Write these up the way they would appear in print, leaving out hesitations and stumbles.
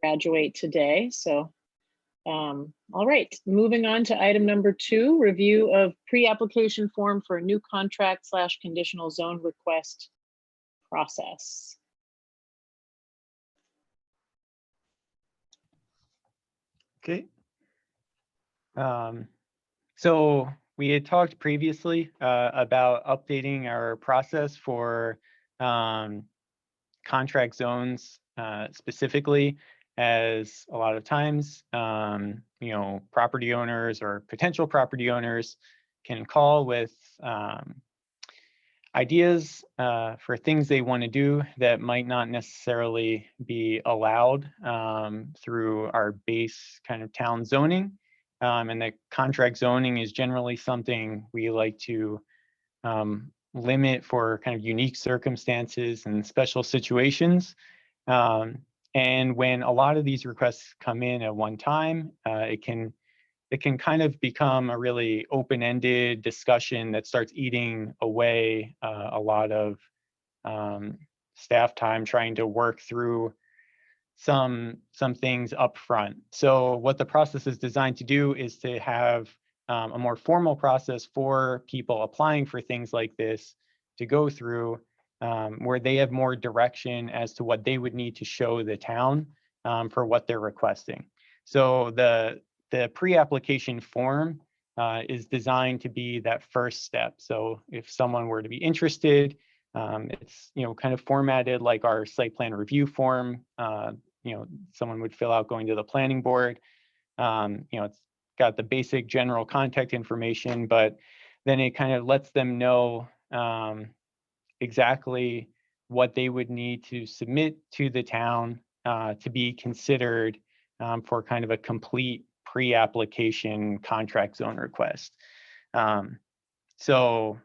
graduate today. So, all right, moving on to item number 2, review of pre-application form for a new contract / conditional zone request process. Okay. So we had talked previously about updating our process for contract zones specifically, as a lot of times, property owners or potential property owners can call with ideas for things they want to do that might not necessarily be allowed through our base kind of town zoning. And the contract zoning is generally something we like to limit for kind of unique circumstances and special situations. And when a lot of these requests come in at one time, it can kind of become a really open-ended discussion that starts eating away a lot of staff time trying to work through some things up front. So what the process is designed to do is to have a more formal process for people applying for things like this to go through, where they have more direction as to what they would need to show the town for what they're requesting. So the pre-application form is designed to be that first step. So if someone were to be interested, it's kind of formatted like our site plan review form. Someone would fill out going to the planning board. It's got the basic general contact information, but then it kind of lets them know exactly what they would need to submit to the town to be considered for kind of a complete pre-application contract zone request. So,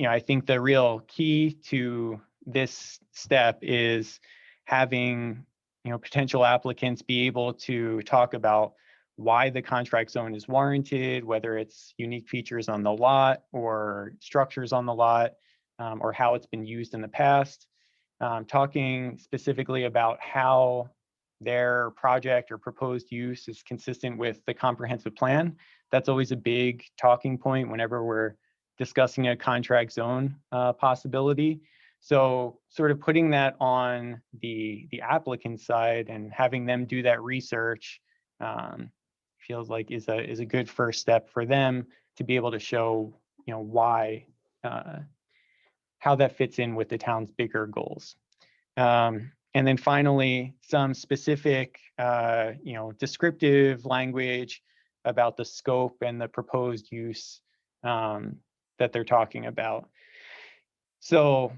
I think the real key to this step is having, potential applicants be able to talk about why the contract zone is warranted, whether it's unique features on the lot or structures on the lot, or how it's been used in the past. Talking specifically about how their project or proposed use is consistent with the comprehensive plan. That's always a big talking point whenever we're discussing a contract zone possibility. So sort of putting that on the applicant side and having them do that research feels like is a good first step for them to be able to show why, how that fits in with the town's bigger goals. And then finally, some specific, descriptive language about the scope and the proposed use that they're talking about. So,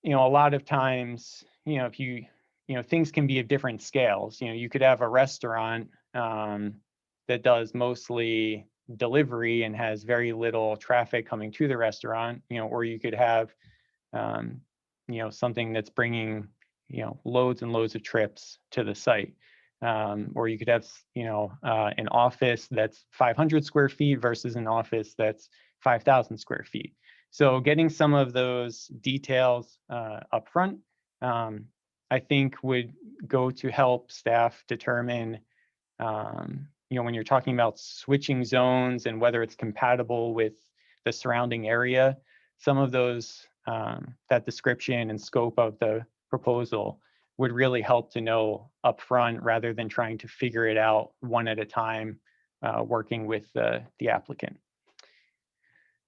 a lot of times, if things can be of different scales. You could have a restaurant that does mostly delivery and has very little traffic coming to the restaurant, or you could have, something that's bringing loads and loads of trips to the site. Or you could have, an office that's 500 square feet versus an office that's 5,000 square feet. So getting some of those details up front, I think would go to help staff determine, when you're talking about switching zones and whether it's compatible with the surrounding area, some of those, that description and scope of the proposal would really help to know upfront rather than trying to figure it out one at a time, working with the applicant.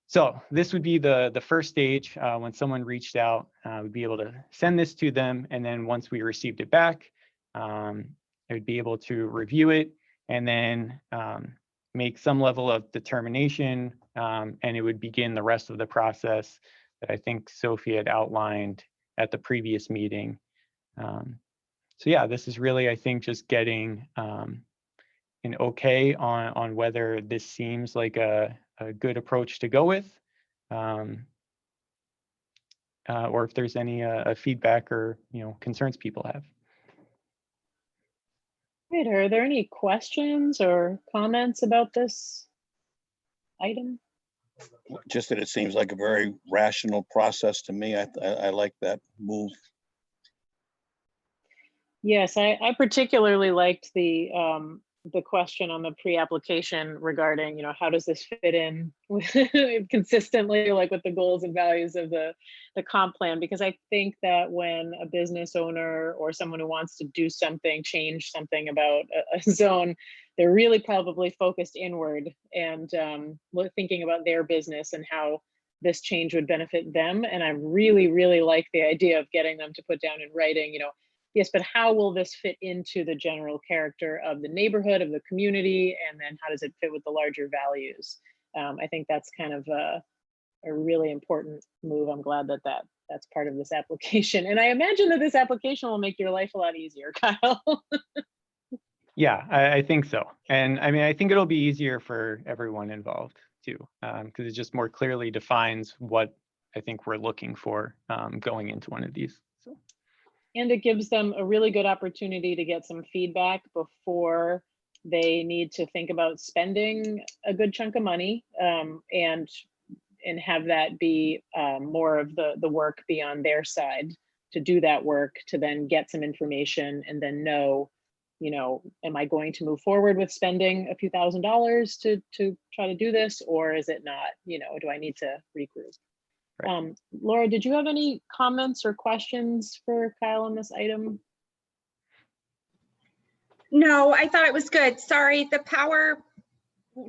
So this would be the first stage. When someone reached out, we'd be able to send this to them, and then once we received it back, I would be able to review it and then make some level of determination, and it would begin the rest of the process that I think Sophie had outlined at the previous meeting. So yeah, this is really, I think, just getting an okay on whether this seems like a good approach to go with, or if there's any feedback or concerns people have. Great. Are there any questions or comments about this item? Just that it seems like a very rational process to me. I like that move. Yes, I particularly liked the question on the pre-application regarding, how does this fit in with consistently, like with the goals and values of the comp plan? Because I think that when a business owner or someone who wants to do something, change something about a zone, they're really probably focused inward and thinking about their business and how this change would benefit them. And I really, really like the idea of getting them to put down in writing, yes, but how will this fit into the general character of the neighborhood, of the community, and then how does it fit with the larger values? I think that's kind of a really important move. I'm glad that that's part of this application. And I imagine that this application will make your life a lot easier, Kyle. Yeah, I think so. And I mean, I think it'll be easier for everyone involved too, because it just more clearly defines what I think we're looking for going into one of these. So. And it gives them a really good opportunity to get some feedback before they need to think about spending a good chunk of money, and have that be more of the work be on their side to do that work, to then get some information and then know, am I going to move forward with spending a few $1,000s to try to do this, or is it not? Do I need to regroup? Right. Laura, did you have any comments or questions for Kyle on this item? No, I thought it was good. Sorry, the power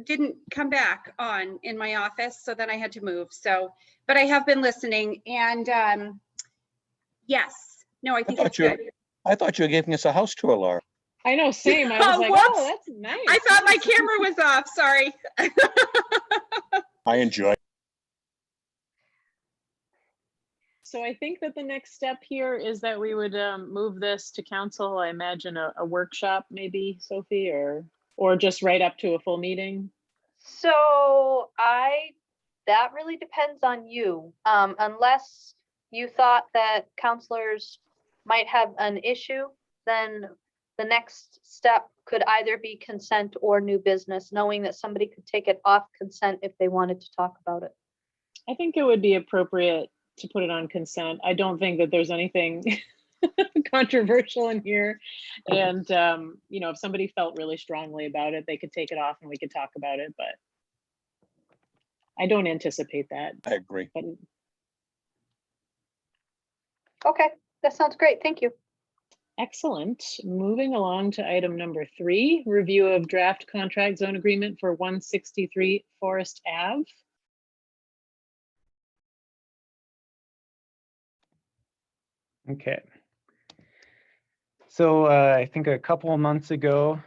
didn't come back on in my office, so then I had to move. So, but I have been listening, and yes, no, I think it's good. I thought you were giving us a house tour, Laura. I know, same. I was like, whoops. Oh, that's nice. I thought my camera was off. Sorry. I enjoy. So I think that the next step here is that we would move this to council. I imagine a workshop, maybe, Sophie, or just right up to a full meeting. So that really depends on you. Unless you thought that counselors might have an issue, then the next step could either be consent or new business, knowing that somebody could take it off consent if they wanted to talk about it. I think it would be appropriate to put it on consent. I don't think that there's anything controversial in here. And, if somebody felt really strongly about it, they could take it off and we could talk about it, but I don't anticipate that. I agree. But... Okay, that sounds great. Thank you. Excellent. Moving along to item number 3, review of draft contract zone agreement for 163 Forest Ave. Okay. So I think a couple of months ago,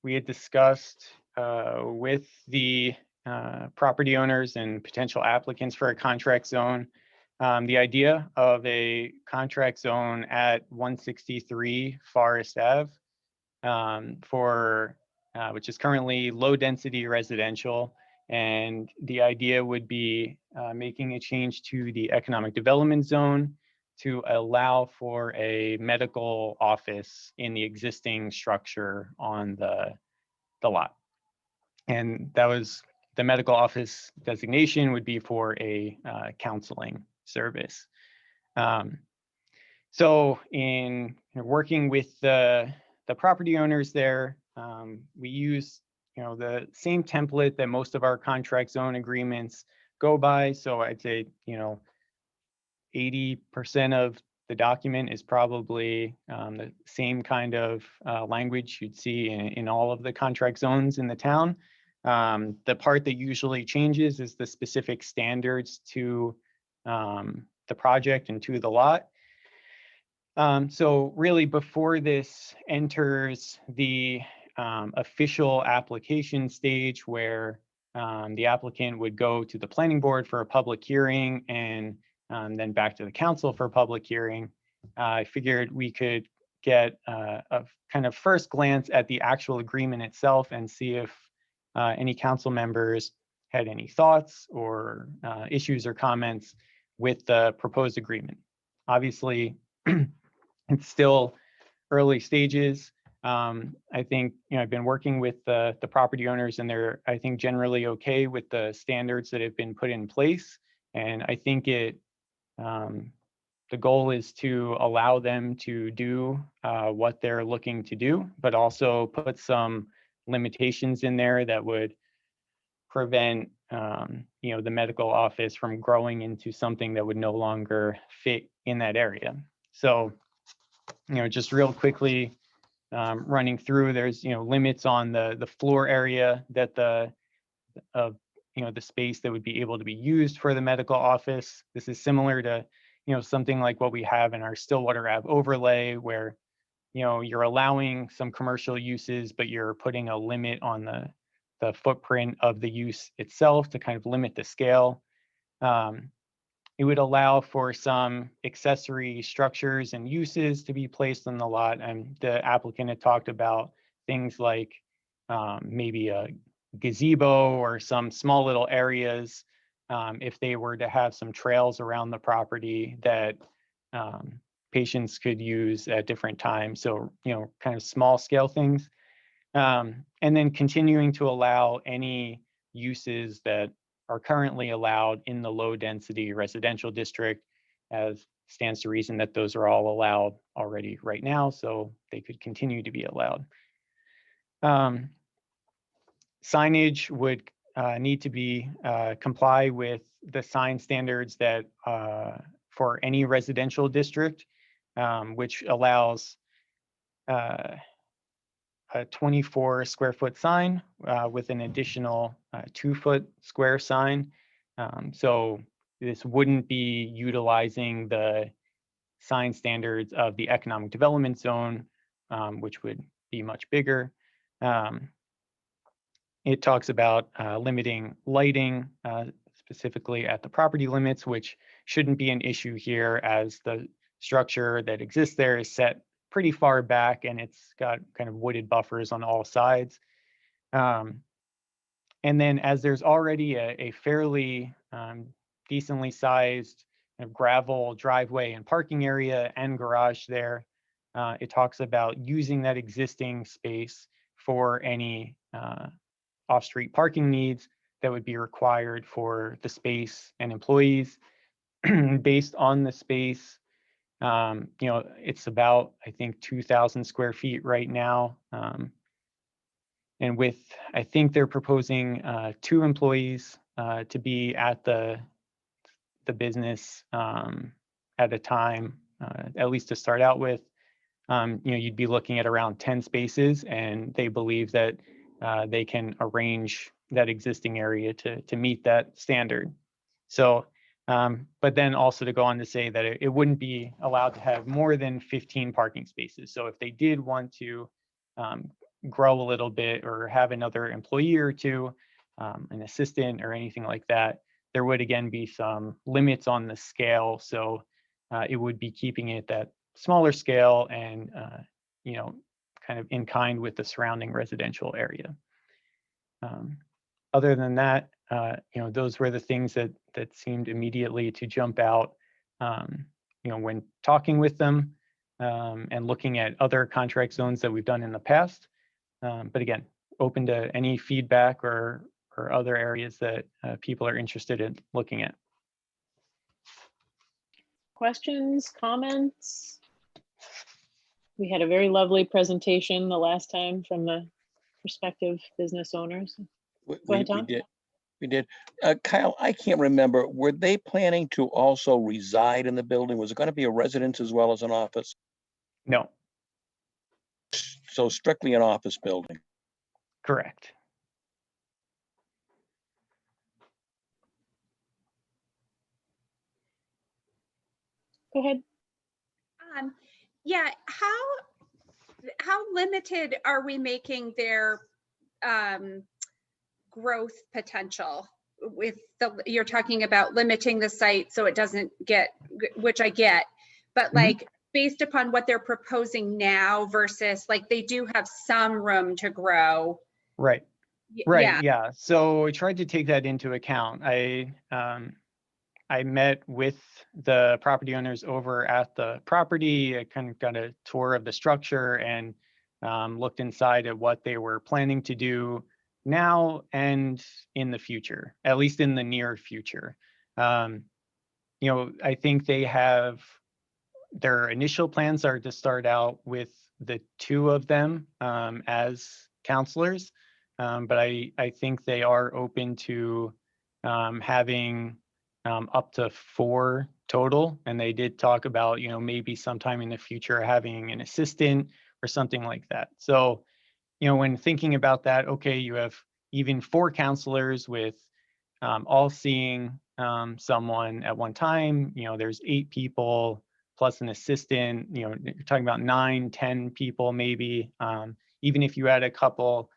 we had discussed with the property owners and potential applicants for a contract zone, the idea of a contract zone at 163 Forest Ave which is currently low density residential. And the idea would be making a change to the economic development zone to allow for a medical office in the existing structure on the lot. And that was the medical office designation would be for a counseling service. So in working with the property owners there, we use the same template that most of our contract zone agreements go by. So I'd say 80% of the document is probably the same kind of language you'd see in all of the contract zones in the town. The part that usually changes is the specific standards to the project and to the lot. So really before this enters the official application stage where the applicant would go to the planning board for a public hearing and then back to the council for a public hearing, I figured we could get a kind of first glance at the actual agreement itself and see if any council members had any thoughts or issues or comments with the proposed agreement. Obviously, it's still early stages. I think I've been working with the property owners, and they're, I think, generally okay with the standards that have been put in place. And I think it the goal is to allow them to do what they're looking to do, but also put some limitations in there that would prevent the medical office from growing into something that would no longer fit in that area. So, just real quickly, running through, there's limits on the floor area that the space that would be able to be used for the medical office. This is similar to something like what we have in our Stillwater Ave overlay, where you're allowing some commercial uses, but you're putting a limit on the footprint of the use itself to kind of limit the scale. It would allow for some accessory structures and uses to be placed on the lot. And the applicant had talked about things like maybe a gazebo or some small little areas if they were to have some trails around the property that patients could use at different times. So, kind of small scale things. And then continuing to allow any uses that are currently allowed in the low density residential district, as stands to reason that those are all allowed already right now, so they could continue to be allowed. Signage would need to be comply with the sign standards that for any residential district, which allows a 24 square foot sign with an additional 2 foot square sign. So this wouldn't be utilizing the sign standards of the economic development zone, which would be much bigger. It talks about limiting lighting, specifically at the property limits, which shouldn't be an issue here, as the structure that exists there is set pretty far back and it's got kind of wooded buffers on all sides. And then, as there's already a fairly decently sized gravel driveway and parking area and garage there, it talks about using that existing space for any off-street parking needs that would be required for the space and employees. Based on the space, it's about, I think, 2,000 square feet right now. And with, I think they're proposing 2 employees to be at the business at a time, at least to start out with. You'd be looking at around 10 spaces, and they believe that they can arrange that existing area to meet that standard. So, but then also to go on to say that it wouldn't be allowed to have more than 15 parking spaces. So if they did want to grow a little bit or have another employee or two, an assistant or anything like that, there would again be some limits on the scale. So it would be keeping it that smaller scale and, kind of in kind with the surrounding residential area. Other than that, those were the things that seemed immediately to jump out, when talking with them and looking at other contract zones that we've done in the past. But again, open to any feedback or other areas that people are interested in looking at. Questions, comments? We had a very lovely presentation the last time from the prospective business owners. Go ahead, Tom. We did. Kyle, I can't remember, were they planning to also reside in the building? Was it going to be a residence as well as an office? No, So strictly an office building. correct. Go ahead. Yeah, how limited are we making their growth potential with you're talking about limiting the site so it doesn't get, which I get, but like based upon what they're proposing now versus like they do have some room to grow. Right. Yeah. So I tried to take that into account. I met with the property owners over at the property. I kind of got a tour of the structure and looked inside at what they were planning to do now and in the future, at least in the near future. I think they have their initial plans are to start out with the two of them as counselors. But I think they are open to having up to 4 total. And they did talk about, maybe sometime in the future having an assistant or something like that. So, when thinking about that, okay, you have even 4 counselors with all seeing someone at one time, there's 8 people plus an assistant, you're talking about 9, 10 people maybe. Even if you had a couple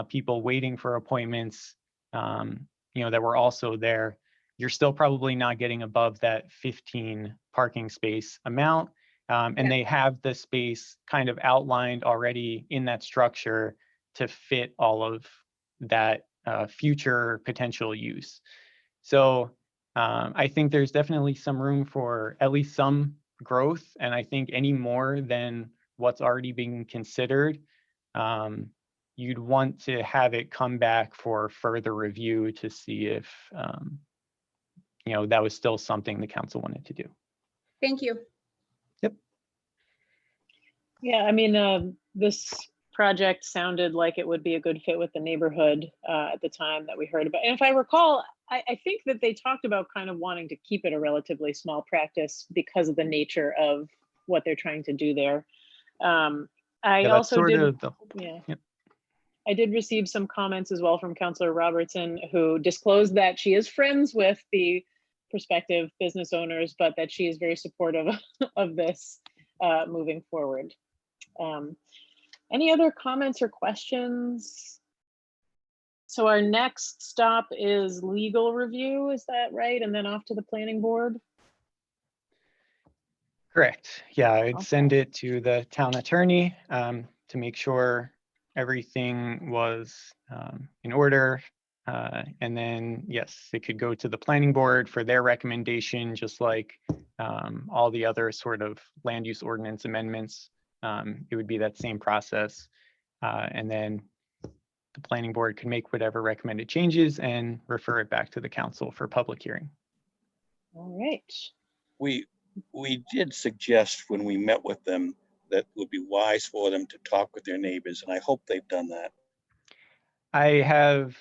people waiting for appointments, that were also there, you're still probably not getting above that 15 parking space amount. And they have the space kind of outlined already in that structure to fit all of that future potential use. So I think there's definitely some room for at least some growth. And I think any more than what's already being considered, you'd want to have it come back for further review to see if, that was still something the council wanted to do. Thank you. Yep. Yeah, I mean, this project sounded like it would be a good fit with the neighborhood at the time that we heard about. And if I recall, I think that they talked about kind of wanting to keep it a relatively small practice because of the nature of what they're trying to do there. I Yeah, also sort did, of the whole point. yeah. Yep. I did receive some comments as well from Councillor Robertson, who disclosed that she is friends with the prospective business owners, but that she is very supportive of this moving forward. Any other comments or questions? So our next stop is legal review, is that right? And then off to the planning board? Correct. Yeah, I'd Okay. send it to the town attorney to make sure everything was in order. And then, yes, it could go to the planning board for their recommendation, just like all the other sort of land use ordinance amendments. It would be that same process. And then the planning board could make whatever recommended changes and refer it back to the council for public hearing. All right. We did suggest when we met with them that it would be wise for them to talk with their neighbors, and I hope they've done that. I have,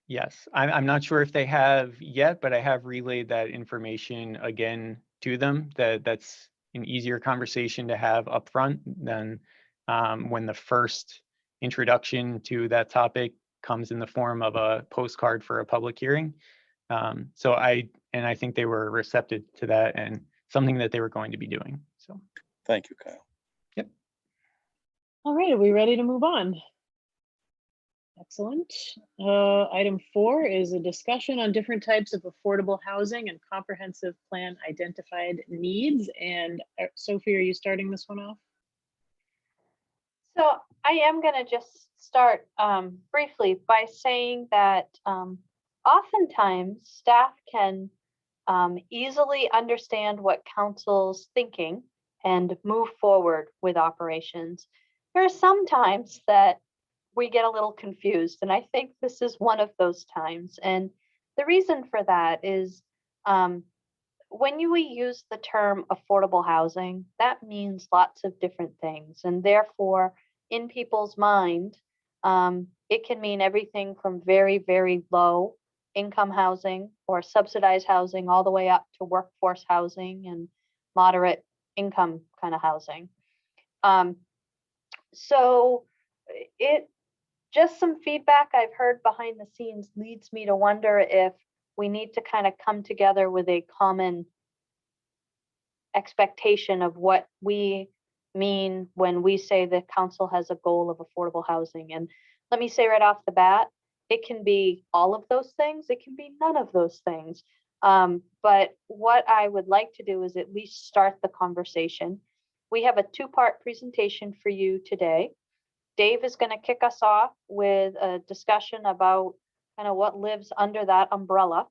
yes, I'm not sure if they have yet, but I have relayed that information again to them, that's an easier conversation to have upfront than when the first introduction to that topic comes in the form of a postcard for a public hearing. So I think they were receptive to that and something that they were going to be doing. So Thank you, Kyle. Yep. All right, are we ready to move on? Excellent. Item 4 is a discussion on different types of affordable housing and comprehensive plan identified needs. And Sophie, are you starting this one off? So I am going to just start briefly by saying that oftentimes staff can easily understand what council's thinking and move forward with operations. There are some times that we get a little confused, and I think this is one of those times. And the reason for that is when we use the term affordable housing, that means lots of different things. And therefore, in people's mind, it can mean everything from very, very low income housing or subsidized housing all the way up to workforce housing and moderate income kind of housing. So it just some feedback I've heard behind the scenes leads me to wonder if we need to kind of come together with a common expectation of what we mean when we say the council has a goal of affordable housing. And let me say right off the bat, it can be all of those things. It can be none of those things. But what I would like to do is at least start the conversation. We have a 2-part presentation for you today. Dave is going to kick us off with a discussion about kind of what lives under that umbrella.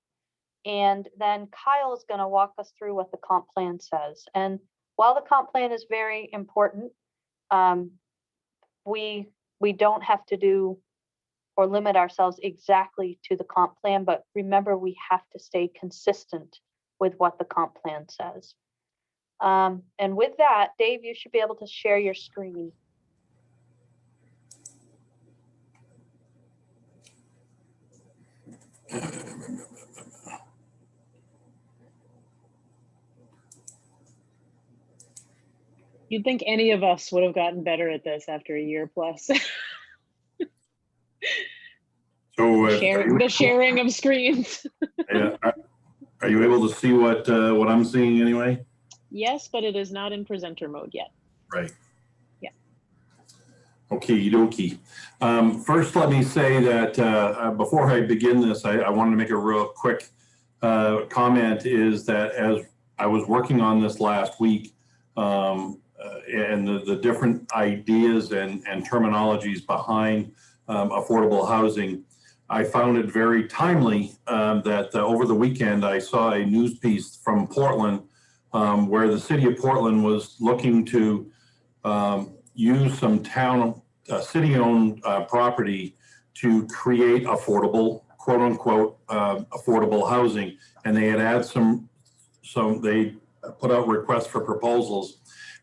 And then Kyle is going to walk us through what the comp plan says. And while the comp plan is very important, we don't have to do or limit ourselves exactly to the comp plan, but remember, we have to stay consistent with what the comp plan says. And with that, Dave, you should be able to share your screen. You'd think any of us would have gotten better at this after a year plus. So The sharing of screens. are you able to see what I'm seeing anyway? Yes, but it is not in presenter mode yet. Right. Yeah. Okie dokie. First, let me say that before I begin this, I wanted to make a real quick comment is that as I was working on this last week, and the different ideas and terminologies behind affordable housing, I found it very timely that over the weekend I saw a news piece from Portland where the city of Portland was looking to use some city-owned property to create affordable, quote unquote, affordable housing. And they had they put out requests for proposals,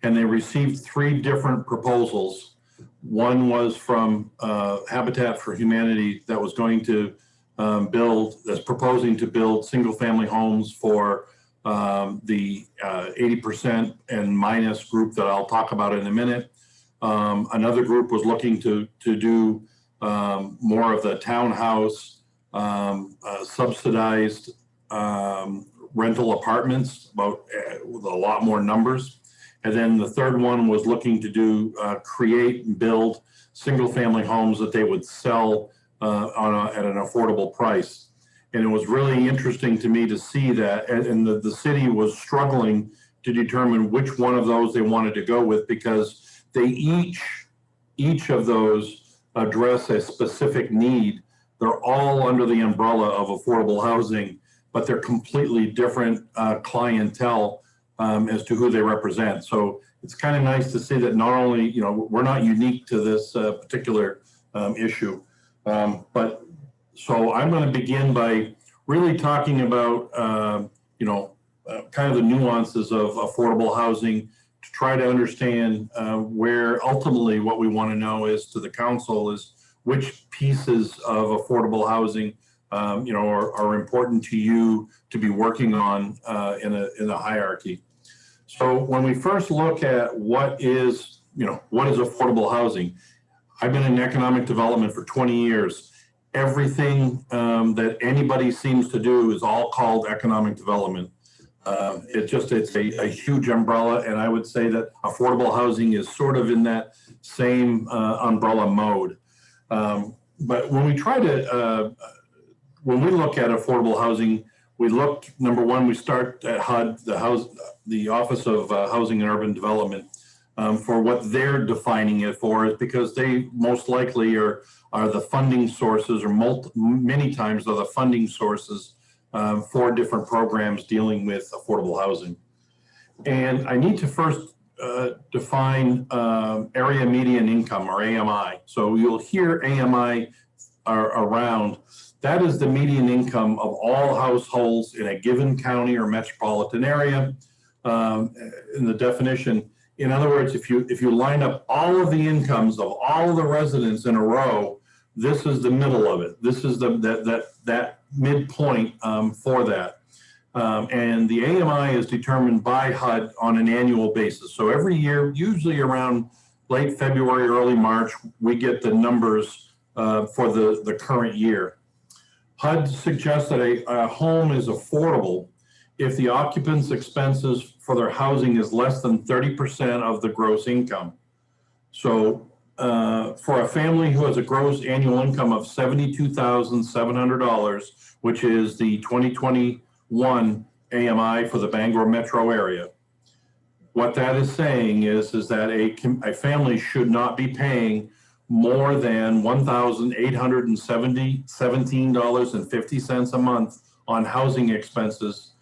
and they received 3 different proposals. One was from Habitat for Humanity that was going to that's proposing to build single-family homes for the 80% and minus group that I'll talk about in a minute. Another group was looking to do more of the townhouse subsidized rental apartments, with a lot more numbers. And then the third one was looking to do create and build single-family homes that they would sell at an affordable price. And it was really interesting to me to see that, and the city was struggling to determine which one of those they wanted to go with, because they each of those address a specific need. They're all under the umbrella of affordable housing, but they're completely different clientele as to who they represent. So it's kind of nice to see that not only, we're not unique to this particular issue, but so I'm going to begin by really talking about, kind of the nuances of affordable housing to try to understand where ultimately what we want to know is to the council is which pieces of affordable housing are important to you to be working on in a hierarchy. So when we first look at what is affordable housing, I've been in economic development for 20 years. Everything that anybody seems to do is all called economic development. It's a huge umbrella, and I would say that affordable housing is sort of in that same umbrella mode. But when we when we look at affordable housing, we look, number one, we start at HUD, the Office of Housing and Urban Development, for what they're defining it for, is because they most likely are the funding sources, or many times are the funding sources for different programs dealing with affordable housing. And I need to first define area median income, or AMI. So you'll hear AMI around. That is the median income of all households in a given county or metropolitan area. In the definition, in other words, if you line up all of the incomes of all of the residents in a row, this is the middle of it. This is that midpoint for that. And the AMI is determined by HUD on an annual basis. So every year, usually around late February, early March, we get the numbers for the current year. HUD suggests that a home is affordable if the occupant's expenses for their housing is less than 30% of the gross income. So for a family who has a gross annual income of $72,700, which is the 2021 AMI for the Bangor metro area, what that is saying is that a family should not be paying more than $1,817.50 a month on housing expenses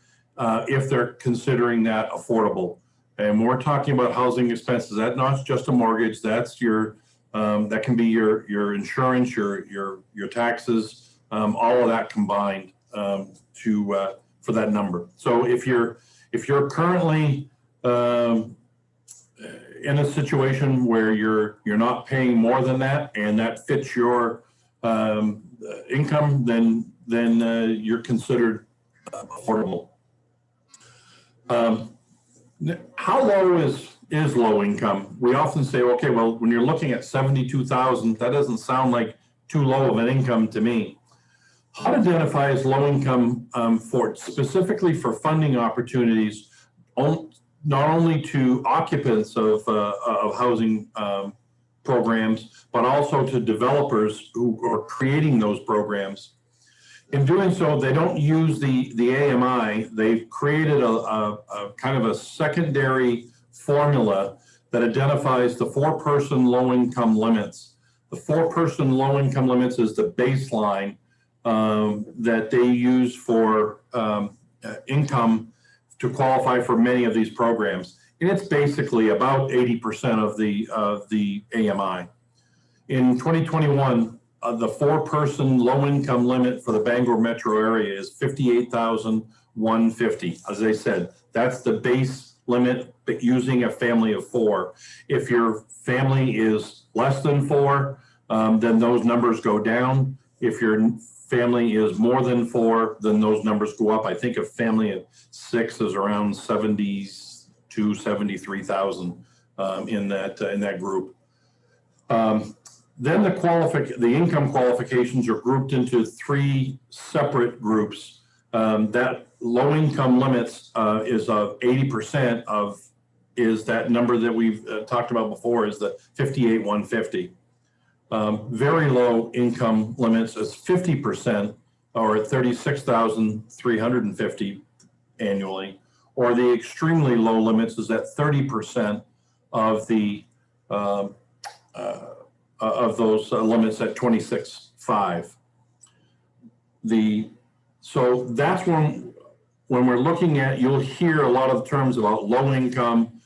if they're considering that affordable. And we're talking about housing expenses. That's not just a mortgage. That's your that can be your insurance, your taxes, all of that combined for that number. So if you're currently in a situation where you're not paying more than that, and that fits your income, then you're considered affordable. How low is low income? We often say, okay, well, when you're looking at 72,000, that doesn't sound like too low of an income to me. HUD identifies low income specifically for funding opportunities, not only to occupants of housing programs, but also to developers who are creating those programs. In doing so, they don't use the AMI. They've created a kind of a secondary formula that identifies the 4-person low-income limits. The 4-person low-income limits is the baseline that they use for income to qualify for many of these programs. And it's basically about 80% of the AMI. In 2021, the 4-person low-income limit for the Bangor metro area is $58,150. As I said, that's the base limit, but using a family of 4. If your family is less than 4, then those numbers go down. If your family is more than 4, then those numbers go up. I think a family of 6 is around 72, 73,000 in that group. Then the income qualifications are grouped into 3 separate groups. That low income limits is of 80% of is that number that we've talked about before, is the 58,150. Very low income limits is 50%, or at 36,350 annually, or the extremely low limits is at 30% of the of those limits at 26,500. So that's when we're looking at, you'll hear a lot of terms about low income.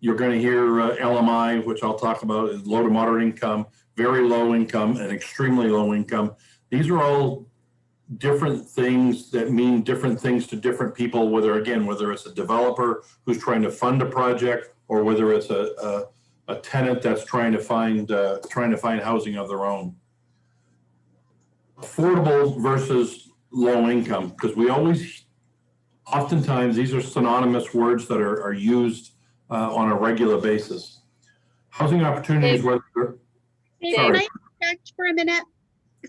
You're going to hear LMI, which I'll talk about, is low to moderate income, very low income, and extremely low income. These are all different things that mean different things to different people, whether it's a developer who's trying to fund a project, or whether it's a tenant that's trying to find housing of their own. Affordable versus low income, because oftentimes these are synonymous words that are used on a regular basis. Housing opportunities, Dave, Can I interject for a minute?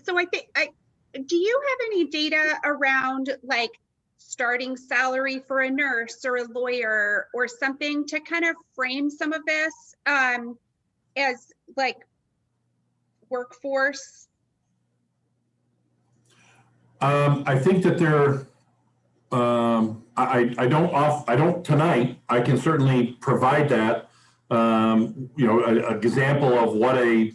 So do you have any data around like starting salary for a nurse or a lawyer or something to kind of frame some of this as like workforce? I think that I don't tonight. I can certainly provide that. An example of what a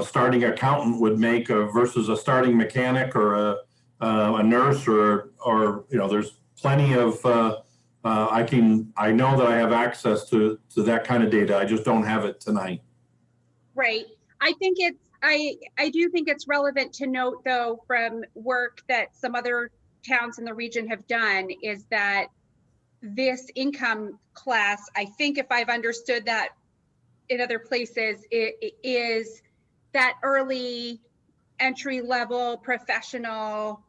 starting accountant would make versus a starting mechanic or a nurse or there's plenty of I know that I have access to that kind of data. I just don't have it tonight. Right. I do think it's relevant to note, though, from work that some other towns in the region have done, is that this income class, I think if I've understood that in other places, it is that early entry level professional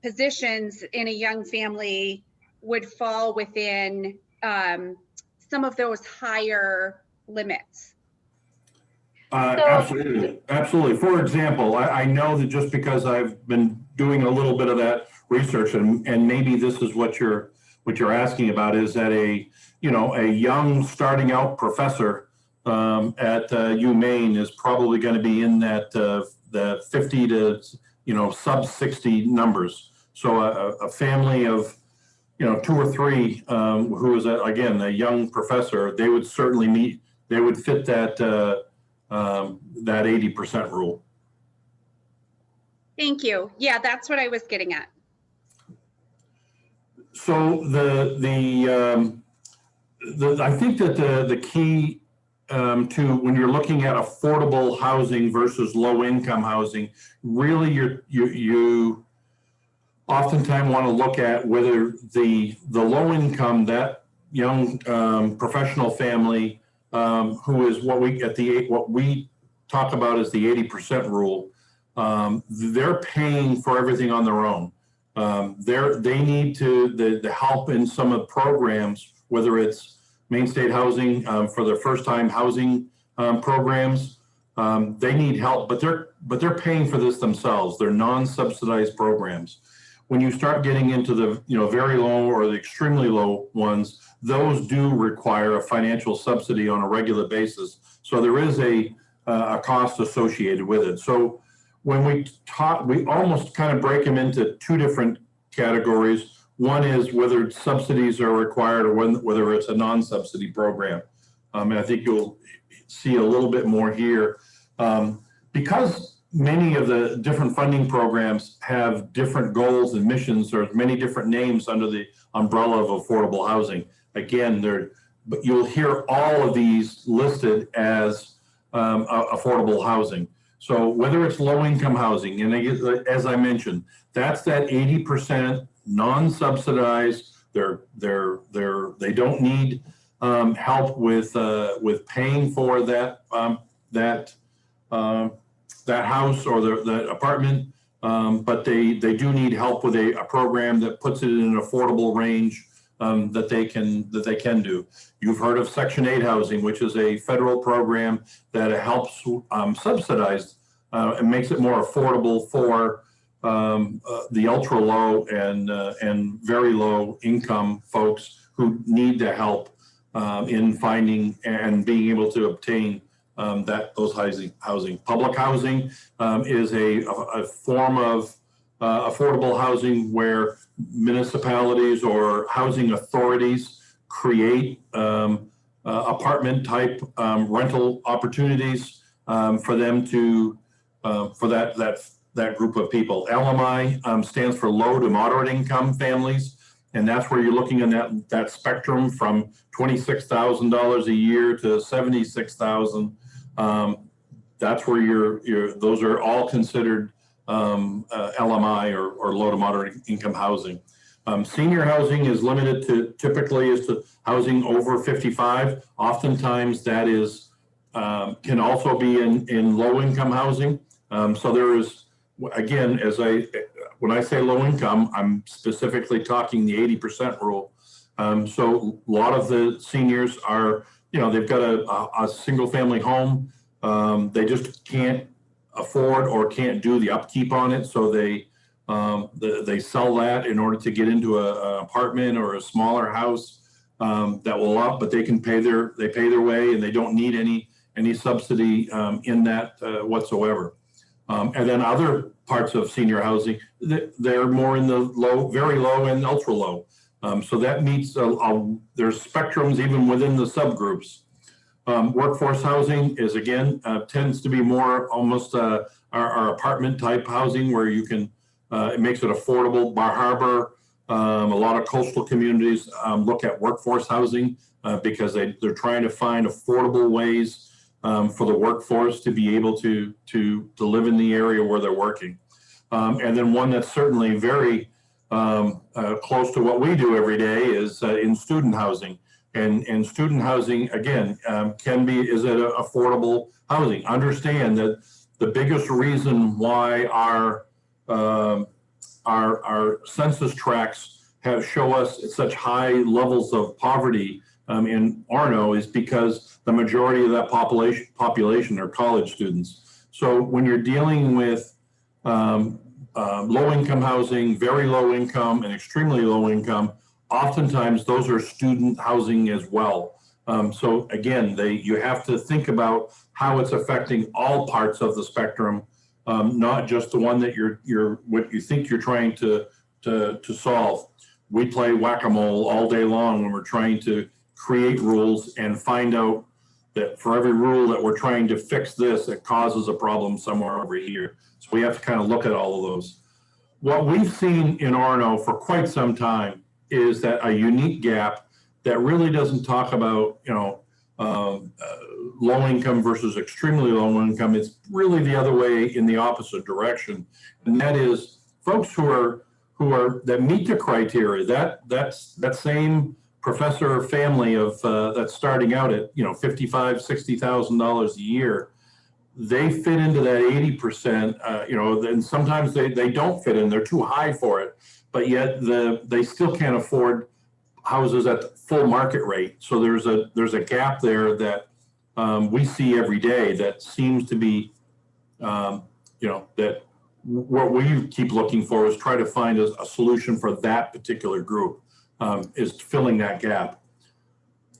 positions in a young family would fall within some of those higher limits. Absolutely. For example, I know that just because I've been doing a little bit of that research, and maybe this is what you're asking about, is that a young starting out professor at UMaine is probably going to be in that the 50 to sub 60 numbers. So a family of 2 or 3 who is again a young professor, they would certainly fit that 80% rule. Thank you. Yeah, that's what I was getting at. So I think that the key to when you're looking at affordable housing versus low income housing, really you oftentimes want to look at whether the low income, that young professional family who is what we talk about as the 80% rule. They're paying for everything on their own. They need the help in some of the programs, whether it's Main State Housing for their first time housing programs. They need help, but they're paying for this themselves. They're non-subsidized programs. When you start getting into the very low or the extremely low ones, those do require a financial subsidy on a regular basis. So there is a cost associated with it. So when we talk, we almost kind of break them into two different categories. One is whether subsidies are required or whether it's a non-subsidy program. And I think you'll see a little bit more here. Because many of the different funding programs have different goals and missions, there's many different names under the umbrella of affordable housing. Again, but you'll hear all of these listed as affordable housing. So whether it's low-income housing, and as I mentioned, that's that 80% non-subsidized. They don't need help with paying for that house or that apartment, but they do need help with a program that puts it in an affordable range that they can do. You've heard of Section 8 housing, which is a federal program that helps subsidize and makes it more affordable for the ultra low and very low income folks who need the help in finding and being able to obtain those housing. Public housing is a form of affordable housing where municipalities or housing authorities create apartment type rental opportunities for them to for that group of people. LMI stands for low to moderate income families, and that's where you're looking in that spectrum from $26,000 a year to $76,000. That's where those are all considered LMI or low to moderate income housing. Senior housing is limited to typically to housing over 55. Oftentimes that is can also be in low income housing. So there is, again, when I say low income, I'm specifically talking the 80% rule. So a lot of the seniors are, they've got a single family home. They just can't afford or can't do the upkeep on it. So they sell that in order to get into an apartment or a smaller house that will up, but they pay their way and they don't need any subsidy in that whatsoever. And then other parts of senior housing, they're more in the low, very low and ultra low. So that meets, there's spectrums even within the subgroups. Workforce housing is, again, tends to be more almost our apartment type housing where you can, it makes it affordable. Bar Harbor, a lot of coastal communities look at workforce housing because they're trying to find affordable ways for the workforce to be able to live in the area where they're working. And then one that's certainly very close to what we do every day is in student housing. And student housing, again, is it affordable housing? Understand that the biggest reason why our census tracts show us such high levels of poverty in Orono is because the majority of that population are college students. So when you're dealing with low-income housing, very low income, and extremely low income, oftentimes those are student housing as well. So again, you have to think about how it's affecting all parts of the spectrum, not just the one that what you think you're trying to solve. We play whack-a-mole all day long when we're trying to create rules and find out that for every rule that we're trying to fix this, it causes a problem somewhere over here. So we have to kind of look at all of those. What we've seen in Orono for quite some time is that a unique gap that really doesn't talk about, low income versus extremely low income. It's really the other way in the opposite direction. And that is folks who are that meet the criteria, that same professor family of that's starting out at $55,000, $60,000 a year, they fit into that 80%. Then sometimes they don't fit in; they're too high for it. But yet they still can't afford houses at the full market rate. So there's a gap there that we see every day that seems to be that what we keep looking for is try to find a solution for that particular group, is filling that gap.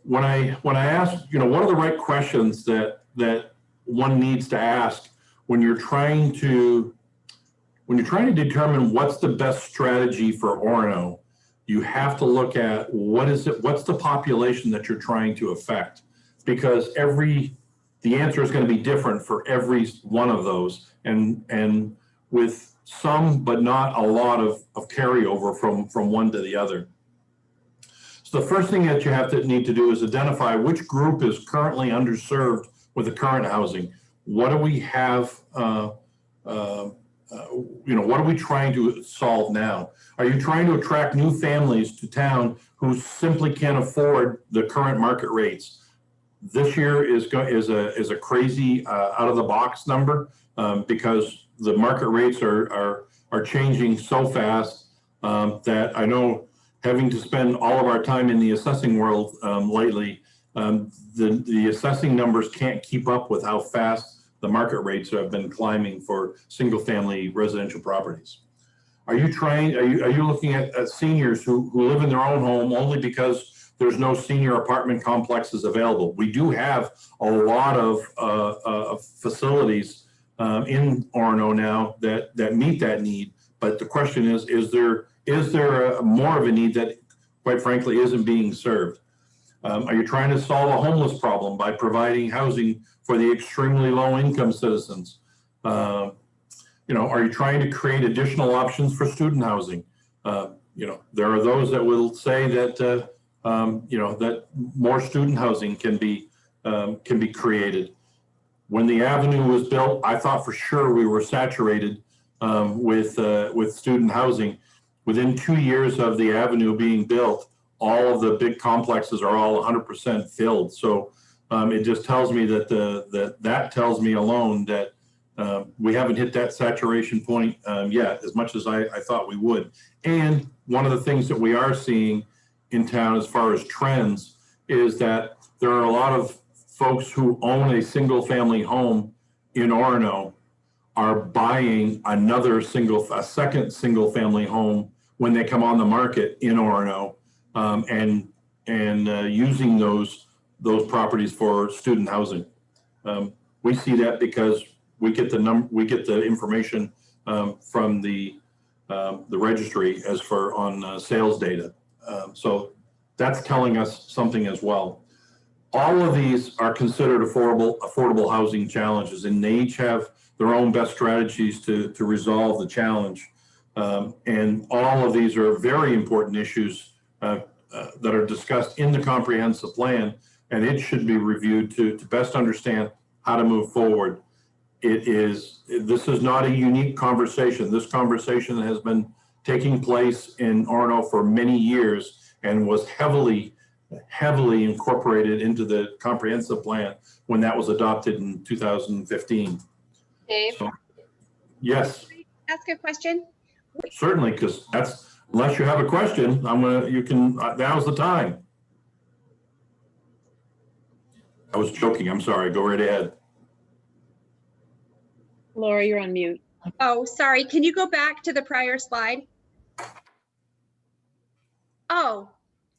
When I ask, what are the right questions that one needs to ask when you're trying to determine what's the best strategy for Orono, you have to look at what's the population that you're trying to affect, because the answer is going to be different for every one of those, and with some but not a lot of carryover from one to the other. So the first thing that you need to do is identify which group is currently underserved with the current housing. What do we have? What are we trying to solve now? Are you trying to attract new families to town who simply can't afford the current market rates? This year is a crazy out of the box number because the market rates are changing so fast that I know, having to spend all of our time in the assessing world lately, the assessing numbers can't keep up with how fast the market rates have been climbing for single-family residential properties. Are you looking at seniors who live in their own home only because there's no senior apartment complexes available? We do have a lot of facilities in Orono now that meet that need, but the question is there more of a need that, quite frankly, isn't being served? Are you trying to solve a homeless problem by providing housing for the extremely low income citizens? Are you trying to create additional options for student housing? There are those that will say that that more student housing can be created. When the avenue was built, I thought for sure we were saturated with student housing. Within 2 years of the avenue being built, all of the big complexes are all 100% filled. So it just tells me that tells me alone that we haven't hit that saturation point yet, as much as I thought we would. And one of the things that we are seeing in town as far as trends is that there are a lot of folks who own a single family home in Orono are buying a second single family home when they come on the market in Orono, and using those properties for student housing. We see that because we get the information from the registry as for on sales data. So that's telling us something as well. All of these are considered affordable housing challenges, and they each have their own best strategies to resolve the challenge. And all of these are very important issues that are discussed in the comprehensive plan, and it should be reviewed to best understand how to move forward. This is not a unique conversation. This conversation has been taking place in Orono for many years and was heavily incorporated into the comprehensive plan when that was adopted in 2015. Dave? So, yes. Ask a question? Certainly, because unless you have a question, now's the time. I was joking, I'm sorry, go right ahead. Laura, you're on mute. Oh, sorry. Can you go back to the prior slide? Oh,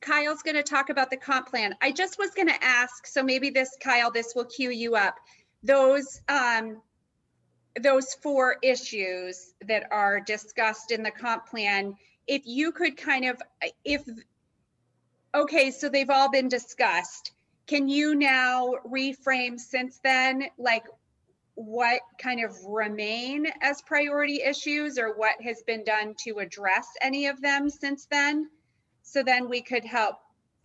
Kyle's going to talk about the comp plan. I just was going to ask, so maybe Kyle, this will cue you up. Those 4 issues that are discussed in the comp plan, if you could okay, so they've all been discussed. Can you now reframe since then, like what kind of remain as priority issues or what has been done to address any of them since then? So then we could help,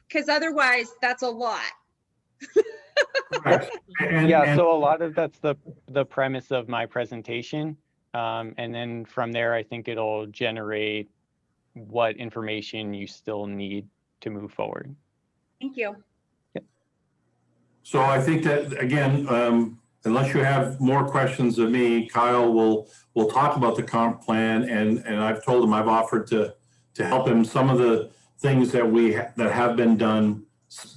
because otherwise that's a lot. So a lot of that's the premise of my presentation. And then from there, I think it'll generate what information you still need to move forward. Thank you. So I think that, again, unless you have more questions of me, Kyle will talk about the comp plan, and I've told him I've offered to help him some of the things that that have been done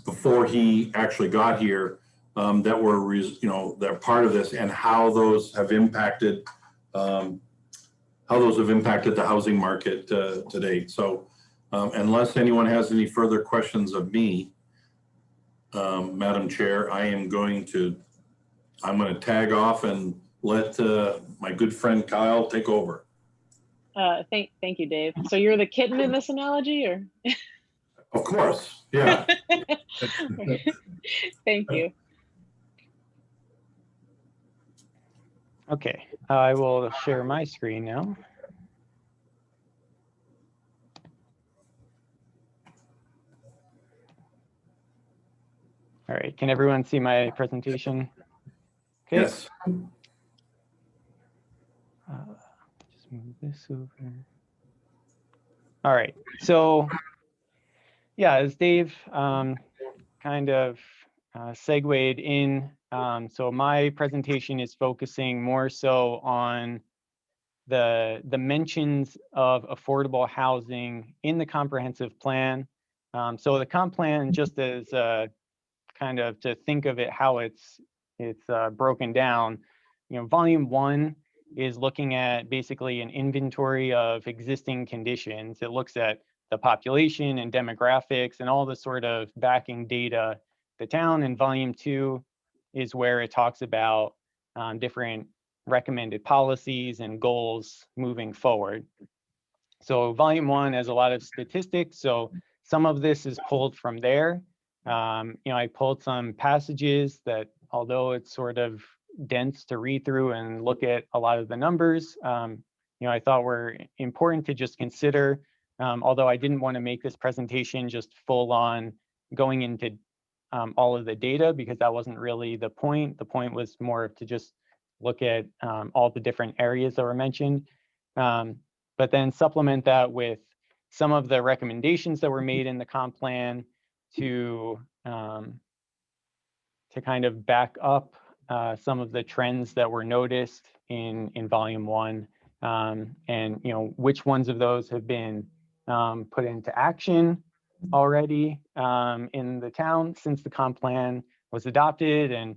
before he actually got here, that were they're part of this, and how those have impacted the housing market to date. So unless anyone has any further questions of me, Madam Chair, I'm going to tag off and let my good friend Kyle take over. Thank you, Dave. So you're the kitten in this analogy, or? Of course, yeah. Thank you. Okay, I will share my screen now. All right, can everyone see my presentation? Okay. Yes. Just move this over. All right, so yeah, as Dave kind of segued in, so my presentation is focusing more so on the mentions of affordable housing in the comprehensive plan. So the comp plan, just as kind of to think of it how it's broken down, volume 1 is looking at basically an inventory of existing conditions. It looks at the population and demographics and all the sort of backing data the town. And volume 2 is where it talks about different recommended policies and goals moving forward. So volume 1 has a lot of statistics. So some of this is pulled from there. I pulled some passages that, although it's sort of dense to read through and look at a lot of the numbers, I thought were important to just consider, although I didn't want to make this presentation just full on going into all of the data, because that wasn't really the point. The point was more to just look at all the different areas that were mentioned, but then supplement that with some of the recommendations that were made in the comp plan to kind of back up some of the trends that were noticed in volume 1, and which ones of those have been put into action already in the town since the comp plan was adopted, and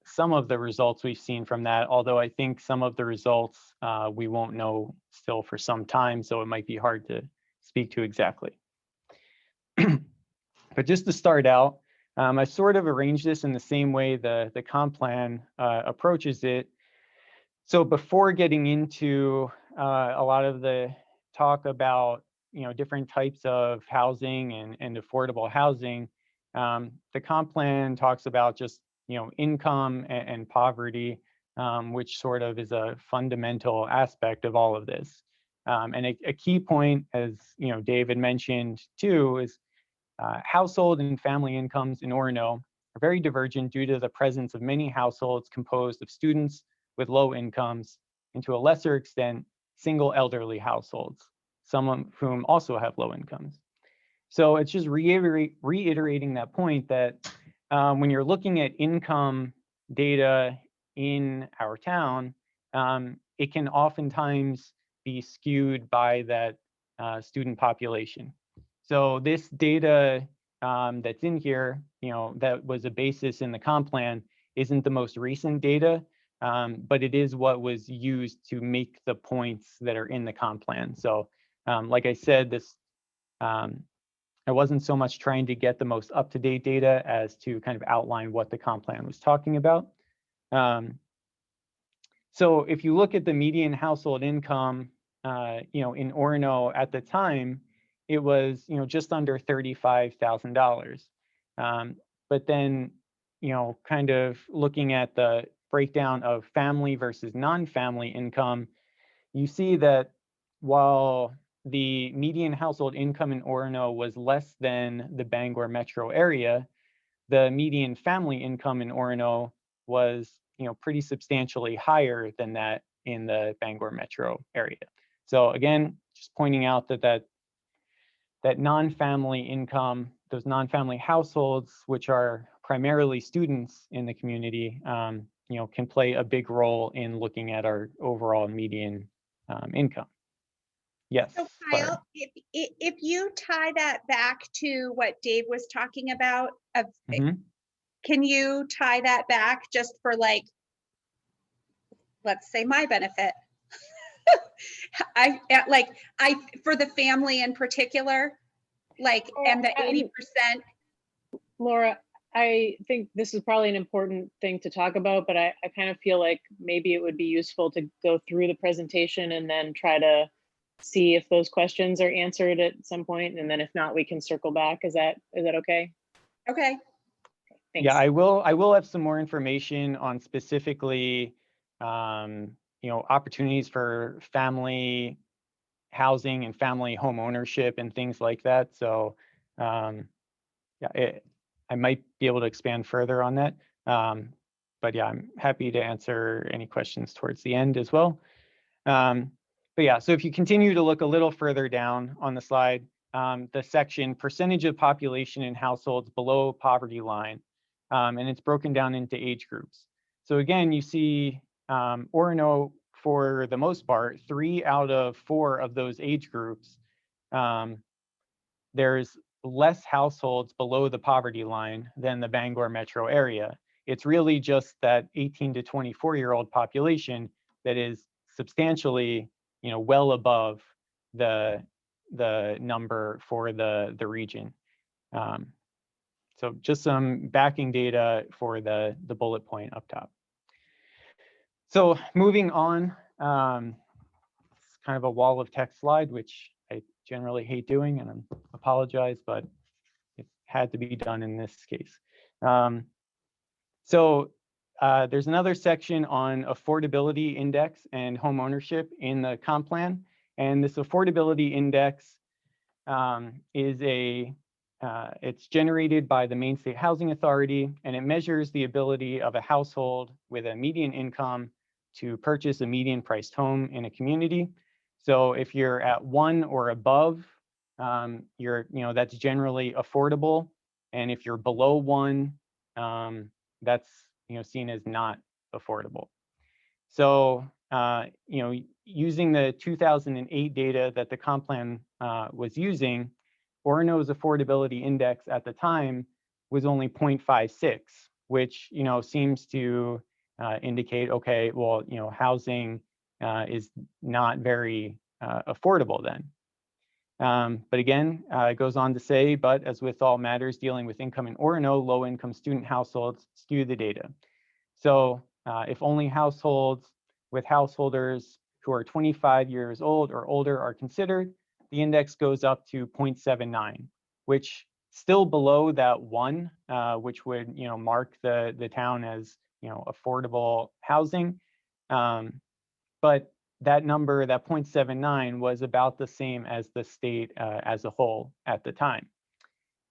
some of the results we've seen from that, although I think some of the results we won't know still for some time, so it might be hard to speak to exactly. But just to start out, I sort of arranged this in the same way the comp plan approaches it. So before getting into a lot of the talk about different types of housing and affordable housing, the comp plan talks about just income and poverty, which sort of is a fundamental aspect of all of this. And a key point, as David mentioned too, is household and family incomes in Orono are very divergent due to the presence of many households composed of students with low incomes, and to a lesser extent, single elderly households, some of whom also have low incomes. So it's just reiterating that point that when you're looking at income data in our town, it can oftentimes be skewed by that student population. So this data that's in here, that was a basis in the comp plan, isn't the most recent data, but it is what was used to make the points that are in the comp plan. So like I said, this I wasn't so much trying to get the most up-to-date data as to kind of outline what the comp plan was talking about. So if you look at the median household income, in Orono at the time, it was just under $35,000. But then kind of looking at the breakdown of family versus non-family income, you see that while the median household income in Orono was less than the Bangor metro area, the median family income in Orono was pretty substantially higher than that in the Bangor metro area. So again, just pointing out that that non-family income, those non-family households, which are primarily students in the community, can play a big role in looking at our overall median income. Yes. So Clara. Kyle, if you tie that back to what Dave was talking about, can you tie that back just for like, let's say my benefit? For the family in particular, and the 80%. Laura, I think this is probably an important thing to talk about, but I kind of feel like maybe it would be useful to go through the presentation and then try to see if those questions are answered at some point, and then if not, we can circle back. Is that okay? Okay. Thanks. Yeah, I will have some more information on specifically, opportunities for family housing and family home ownership and things like that. So, I might be able to expand further on that. But yeah, I'm happy to answer any questions towards the end as well. But yeah, so if you continue to look a little further down on the slide, the section percentage of population in households below poverty line, and it's broken down into age groups. So again, you see Orono, for the most part, 3 out of 4 of those age groups, there's less households below the poverty line than the Bangor metro area. It's really just that 18 to 24-year-old population that is substantially, well above the number for the region. So just some backing data for the bullet point up top. So moving on, it's kind of a wall of text slide, which I generally hate doing, and I apologize, but it had to be done in this case. There's another section on affordability index and home ownership in the comp plan. And this affordability index it's generated by the Maine State Housing Authority, and it measures the ability of a household with a median income to purchase a median priced home in a community. So if you're at 1 or above, that's generally affordable. And if you're below 1, that's seen as not affordable. So using the 2008 data that the comp plan was using, Orono's affordability index at the time was only 0.56, which seems to indicate, okay, well, housing is not very affordable then. But again, it goes on to say, but as with all matters dealing with income in Orono, low-income student households skew the data. So if only households with householders who are 25 years old or older are considered, the index goes up to 0.79, which still below that 1, which would mark the town as affordable housing. But that number, that 0.79, was about the same as the state as a whole at the time.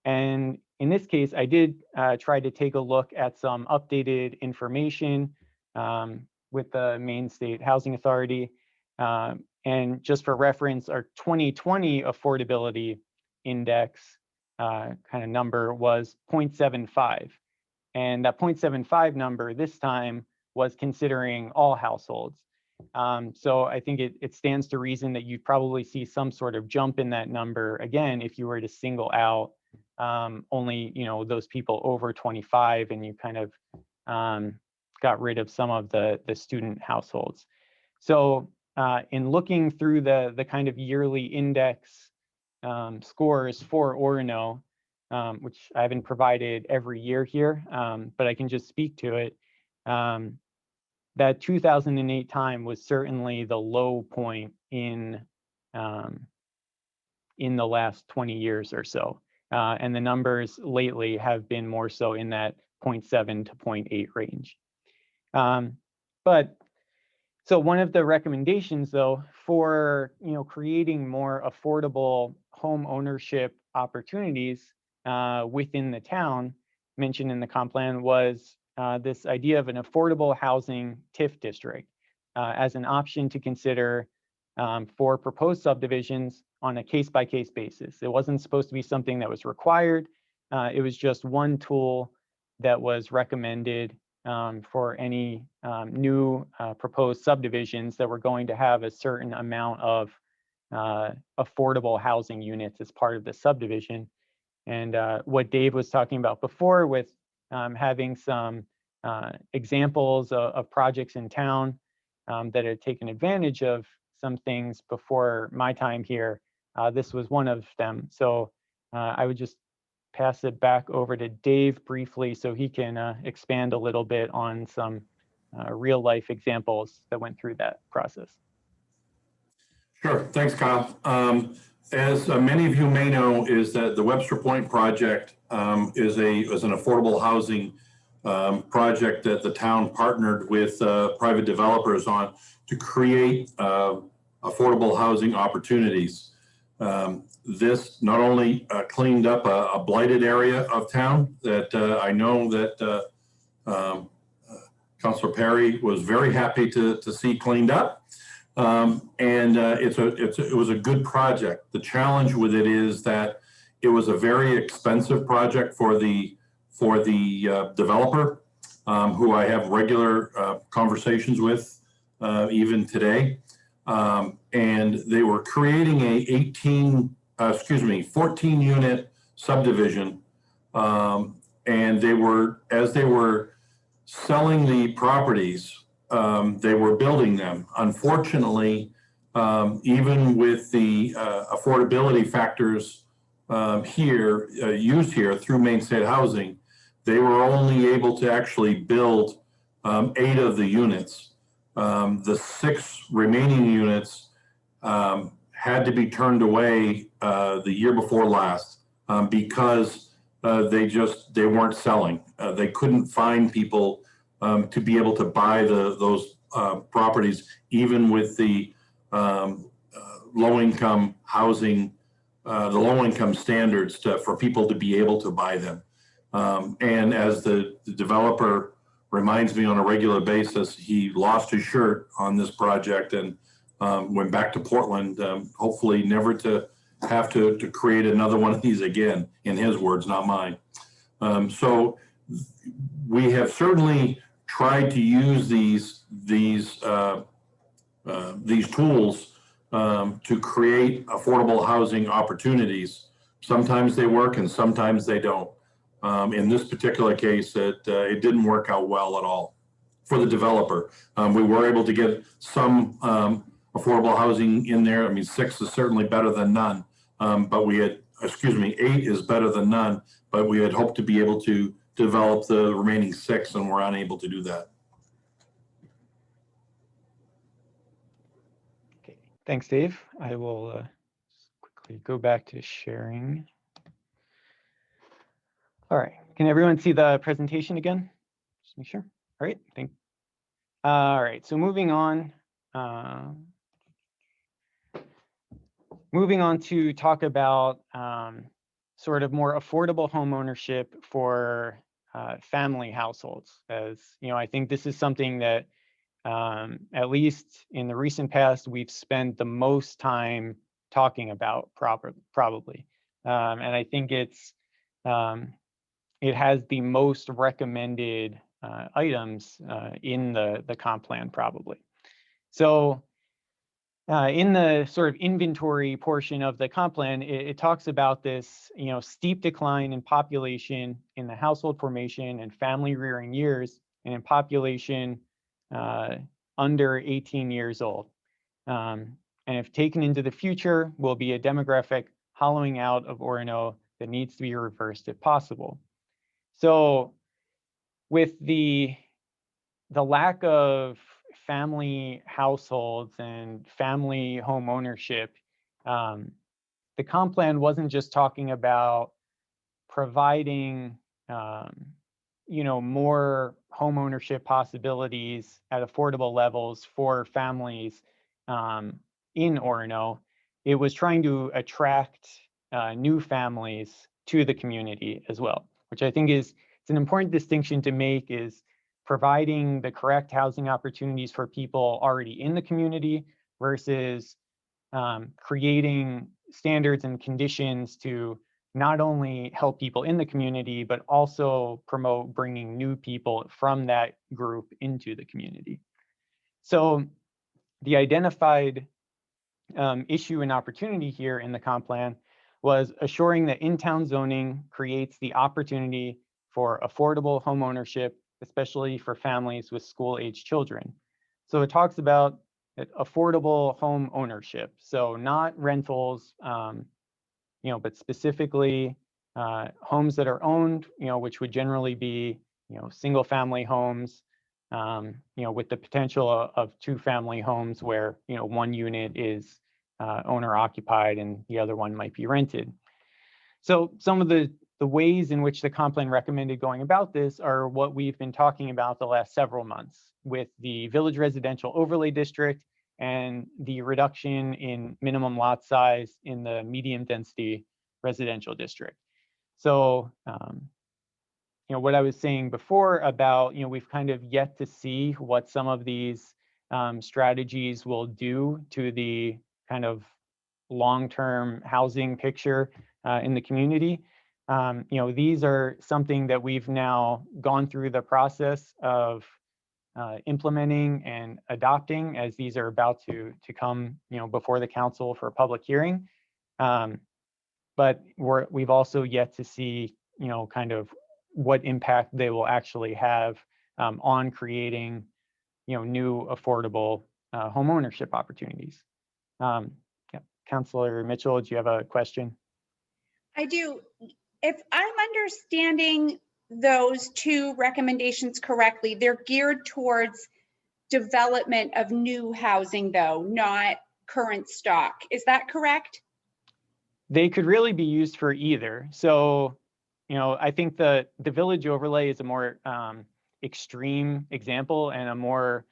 And in this case, I did try to take a look at some updated information with the Maine State Housing Authority. And just for reference, our 2020 affordability index kind of number was 0.75. And that 0.75 number this time was considering all households. So I think it stands to reason that you'd probably see some sort of jump in that number again if you were to single out only those people over 25, and you kind of got rid of some of the student households. So in looking through the kind of yearly index scores for Orono, which I haven't provided every year here, but I can just speak to it. That 2008 time was certainly the low point in the last 20 years or so. And the numbers lately have been more so in that 0.7 to 0.8 range. So one of the recommendations, though, for creating more affordable home ownership opportunities within the town mentioned in the comp plan was this idea of an affordable housing TIF district as an option to consider for proposed subdivisions on a case-by-case basis. It wasn't supposed to be something that was required. It was just one tool that was recommended for any new proposed subdivisions that were going to have a certain amount of affordable housing units as part of the subdivision. And what Dave was talking about before with having some examples of projects in town that had taken advantage of some things before my time here, this was one of them. So I would just pass it back over to Dave briefly so he can expand a little bit on some real life examples that went through that process. Sure, thanks, Kyle. As many of you may know, is that the Webster Point project is an affordable housing project that the town partnered with private developers on to create affordable housing opportunities. This not only cleaned up a blighted area of town that I know that Councilor Perry was very happy to see cleaned up. It was a good project. The challenge with it is that it was a very expensive project for the developer, who I have regular conversations with even today. And they were creating a 14 unit subdivision. And as they were selling the properties, they were building them. Unfortunately, even with the affordability factors used here through Maine State Housing, they were only able to actually build 8 of the units. The 6 remaining units had to be turned away the year before last because they weren't selling. They couldn't find people to be able to buy those properties, even with the low-income housing, the low-income standards for people to be able to buy them. And as the developer reminds me on a regular basis, he lost his shirt on this project and went back to Portland, hopefully never to have to create another one of these again, in his words, not mine. So we have certainly tried to use these tools to create affordable housing opportunities. Sometimes they work and sometimes they don't. In this particular case, it didn't work out well at all for the developer. We were able to get some affordable housing in there. I mean, 6 is certainly better than none, but 8 is better than none, but we had hoped to be able to develop the remaining 6 and we're unable to do that. Okay, thanks, Dave. I will quickly go back to sharing. All right, can everyone see the presentation again? Just make sure. All right, all right, so moving on to talk about sort of more affordable home ownership for family households. As you know, I think this is something that at least in the recent past, we've spent the most time talking about probably. And I think it has the most recommended items in the comp plan probably. So in the sort of inventory portion of the comp plan, it talks about this, steep decline in population in the household formation and family rearing years, and in population under 18 years old. And if taken into the future, will be a demographic hollowing out of Orono that needs to be reversed if possible. So with the lack of family households and family home ownership, the comp plan wasn't just talking about providing more home ownership possibilities at affordable levels for families in Orono. It was trying to attract new families to the community as well, which I think it's an important distinction to make, is providing the correct housing opportunities for people already in the community versus creating standards and conditions to not only help people in the community, but also promote bringing new people from that group into the community. So the identified issue and opportunity here in the comp plan was assuring that in-town zoning creates the opportunity for affordable home ownership, especially for families with school-age children. So it talks about affordable home ownership. So not rentals, but specifically homes that are owned, which would generally be, single-family homes, with the potential of two-family homes where, one unit is owner-occupied and the other one might be rented. So some of the ways in which the comp plan recommended going about this are what we've been talking about the last several months with the Village Residential Overlay District and the reduction in minimum lot size in the medium density residential district. So, what I was saying before about, we've kind of yet to see what some of these strategies will do to the kind of long-term housing picture in the community. These are something that we've now gone through the process of implementing and adopting, as these are about to come, before the council for a public hearing. But we've also yet to see, kind of what impact they will actually have on creating, new affordable home ownership opportunities. Councilor Mitchell, do you have a question? I do. If I'm understanding those two recommendations correctly, they're geared towards development of new housing though, not current stock. Is that correct? They could really be used for either. So, I think the village overlay is a more extreme example and a more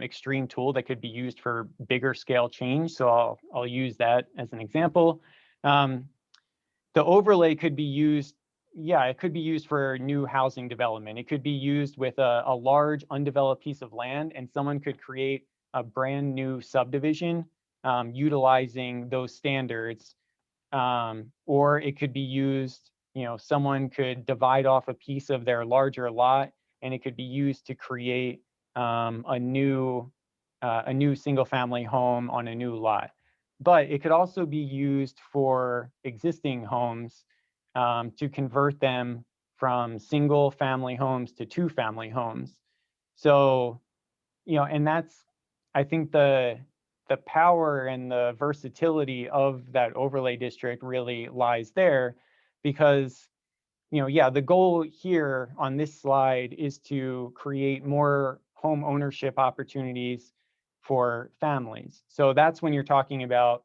extreme tool that could be used for bigger scale change. So I'll use that as an example. The overlay could be used, it could be used for new housing development. It could be used with a large undeveloped piece of land, and someone could create a brand new subdivision utilizing those standards. Or it could be used, someone could divide off a piece of their larger lot, and it could be used to create a new single family home on a new lot. But it could also be used for existing homes to convert them from single family homes to two family homes. So, and that's, I think the power and the versatility of that overlay district really lies there, because, the goal here on this slide is to create more home ownership opportunities for families. So that's when you're talking about,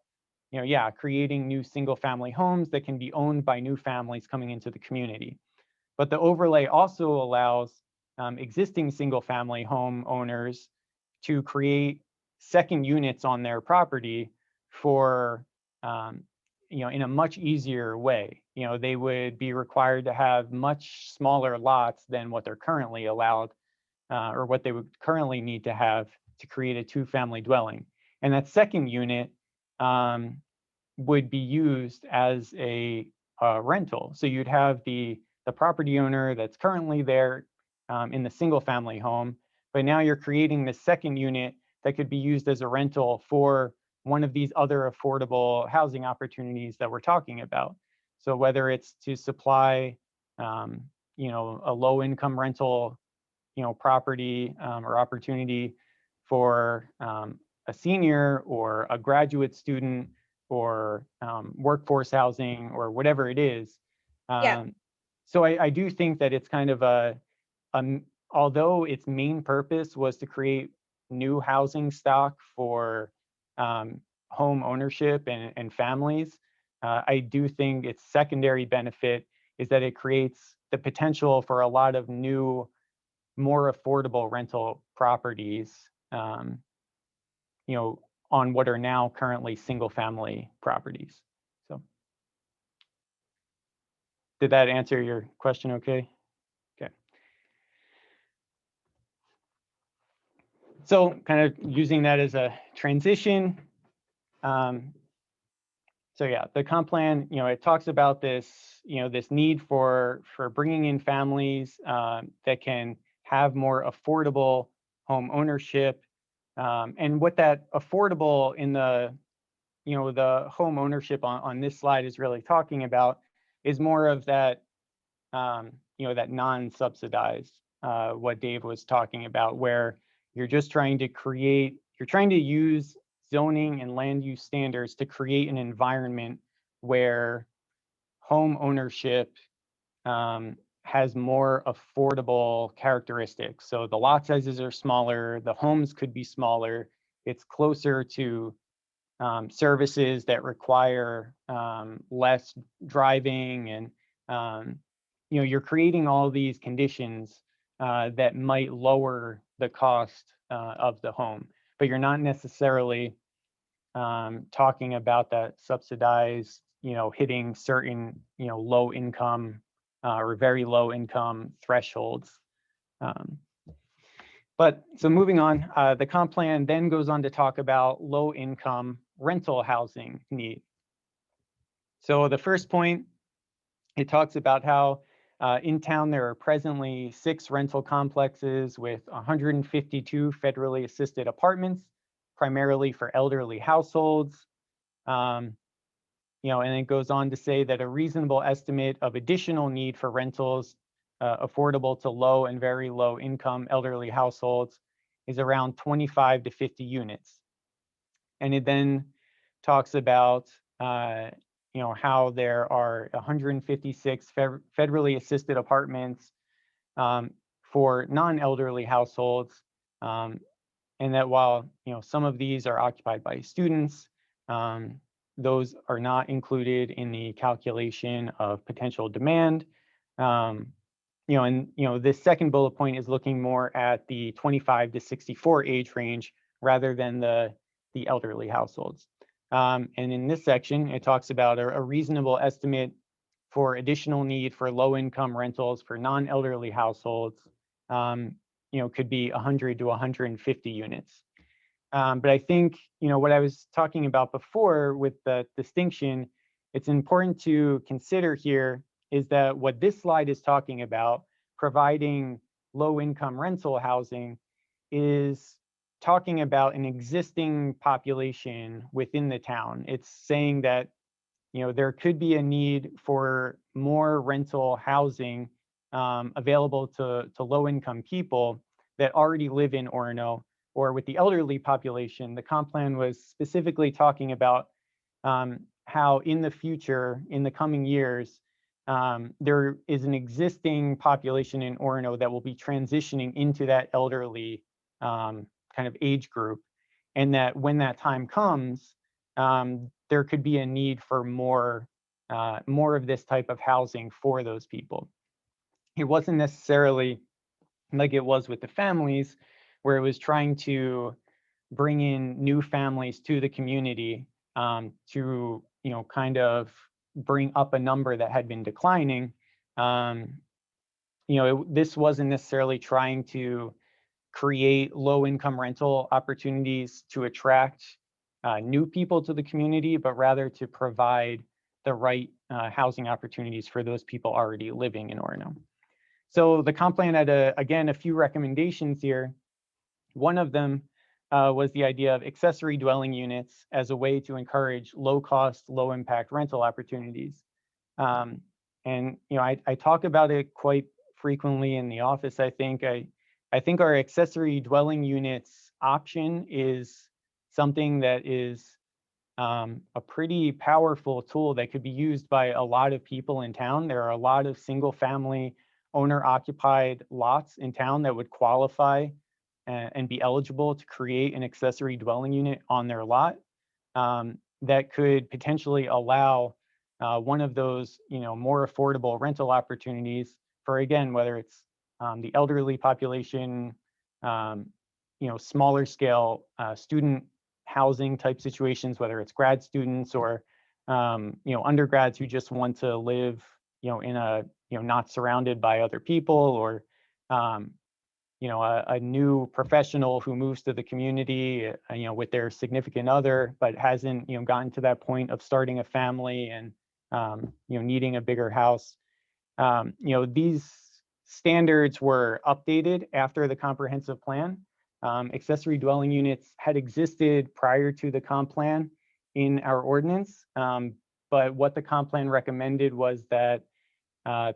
creating new single family homes that can be owned by new families coming into the community. But the overlay also allows existing single family home owners to create second units on their property for, in a much easier way. They would be required to have much smaller lots than what they're currently allowed, or what they would currently need to have to create a two-family dwelling. And that second unit would be used as a rental. So you'd have the property owner that's currently there in the single-family home, but now you're creating the second unit that could be used as a rental for one of these other affordable housing opportunities that we're talking about. So whether it's to supply, a low-income rental, property or opportunity for a senior or a graduate student or workforce housing or whatever it is. So I do think that it's kind of although its main purpose was to create new housing stock for home ownership and families, I do think its secondary benefit is that it creates the potential for a lot of new, more affordable rental properties, on what are now currently single family properties. So did that answer your question okay? Okay. So kind of using that as a transition, So yeah, the comp plan, it talks about this, this need for bringing in families that can have more affordable home ownership. And what that affordable in the, the home ownership on this slide is really talking about is more of that, that non-subsidized, what Dave was talking about, where you're just trying to use zoning and land use standards to create an environment where home ownership has more affordable characteristics. So the lot sizes are smaller, the homes could be smaller, it's closer to services that require less driving, and you're creating all these conditions that might lower the cost of the home, but you're not necessarily talking about that subsidized, hitting certain, low income or very low income thresholds. But so moving on, the comp plan then goes on to talk about low income rental housing need. So the first point, it talks about how in town there are presently 6 rental complexes with 152 federally assisted apartments, primarily for elderly households. And it goes on to say that a reasonable estimate of additional need for rentals affordable to low and very low income elderly households is around 25 to 50 units. And it then talks about how there are 156 federally assisted apartments for non-elderly households, and that while some of these are occupied by students, those are not included in the calculation of potential demand. This second bullet point is looking more at the 25 to 64 age range rather than the elderly households. And in this section, it talks about a reasonable estimate for additional need for low-income rentals for non-elderly households, could be 100 to 150 units. But I think, what I was talking about before with the distinction, it's important to consider here is that what this slide is talking about, providing low-income rental housing, is talking about an existing population within the town. It's saying that there could be a need for more rental housing available to low-income people that already live in Orono, or with the elderly population. The comp plan was specifically talking about how in the future, in the coming years, there is an existing population in Orono that will be transitioning into that elderly kind of age group, and that when that time comes, there could be a need for more of this type of housing for those people. It wasn't necessarily like it was with the families, where it was trying to bring in new families to the community to kind of bring up a number that had been declining. This wasn't necessarily trying to create low-income rental opportunities to attract new people to the community, but rather to provide the right housing opportunities for those people already living in Orono. So the comp plan had, again, a few recommendations here. One of them was the idea of accessory dwelling units as a way to encourage low-cost, low-impact rental opportunities. And I talk about it quite frequently in the office. I think our accessory dwelling units option is something that is a pretty powerful tool that could be used by a lot of people in town. There are a lot of single-family owner-occupied lots in town that would qualify and be eligible to create an accessory dwelling unit on their lot that could potentially allow one of those, more affordable rental opportunities for, again, whether it's the elderly population, smaller scale student housing type situations, whether it's grad students or undergrads who just want to live in a not surrounded by other people, or a new professional who moves to the community, with their significant other, but hasn't, gotten to that point of starting a family and, needing a bigger house. These standards were updated after the comprehensive plan. Accessory dwelling units had existed prior to the comp plan in our ordinance, but what the comp plan recommended was that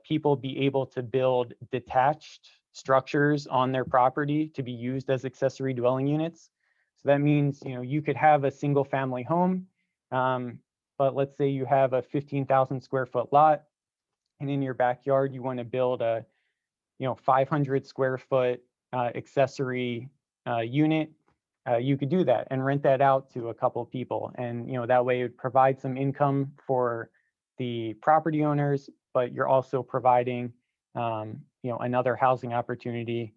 people be able to build detached structures on their property to be used as accessory dwelling units. So that means, you could have a single family home, but let's say you have a 15,000 square foot lot, and in your backyard, you want to build a, 500 square foot accessory unit. You could do that and rent that out to a couple of people. And, that way it would provide some income for the property owners, but you're also providing, another housing opportunity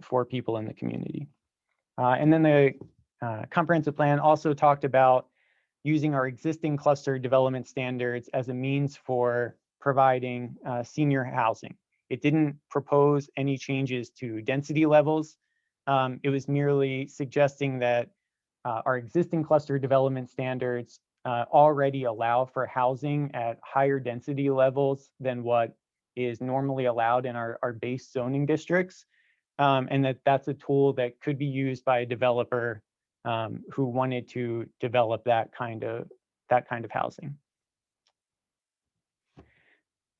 for people in the community. And then the comprehensive plan also talked about using our existing cluster development standards as a means for providing senior housing. It didn't propose any changes to density levels. It was merely suggesting that our existing cluster development standards already allow for housing at higher density levels than what is normally allowed in our base zoning districts, and that's a tool that could be used by a developer who wanted to develop that kind of housing.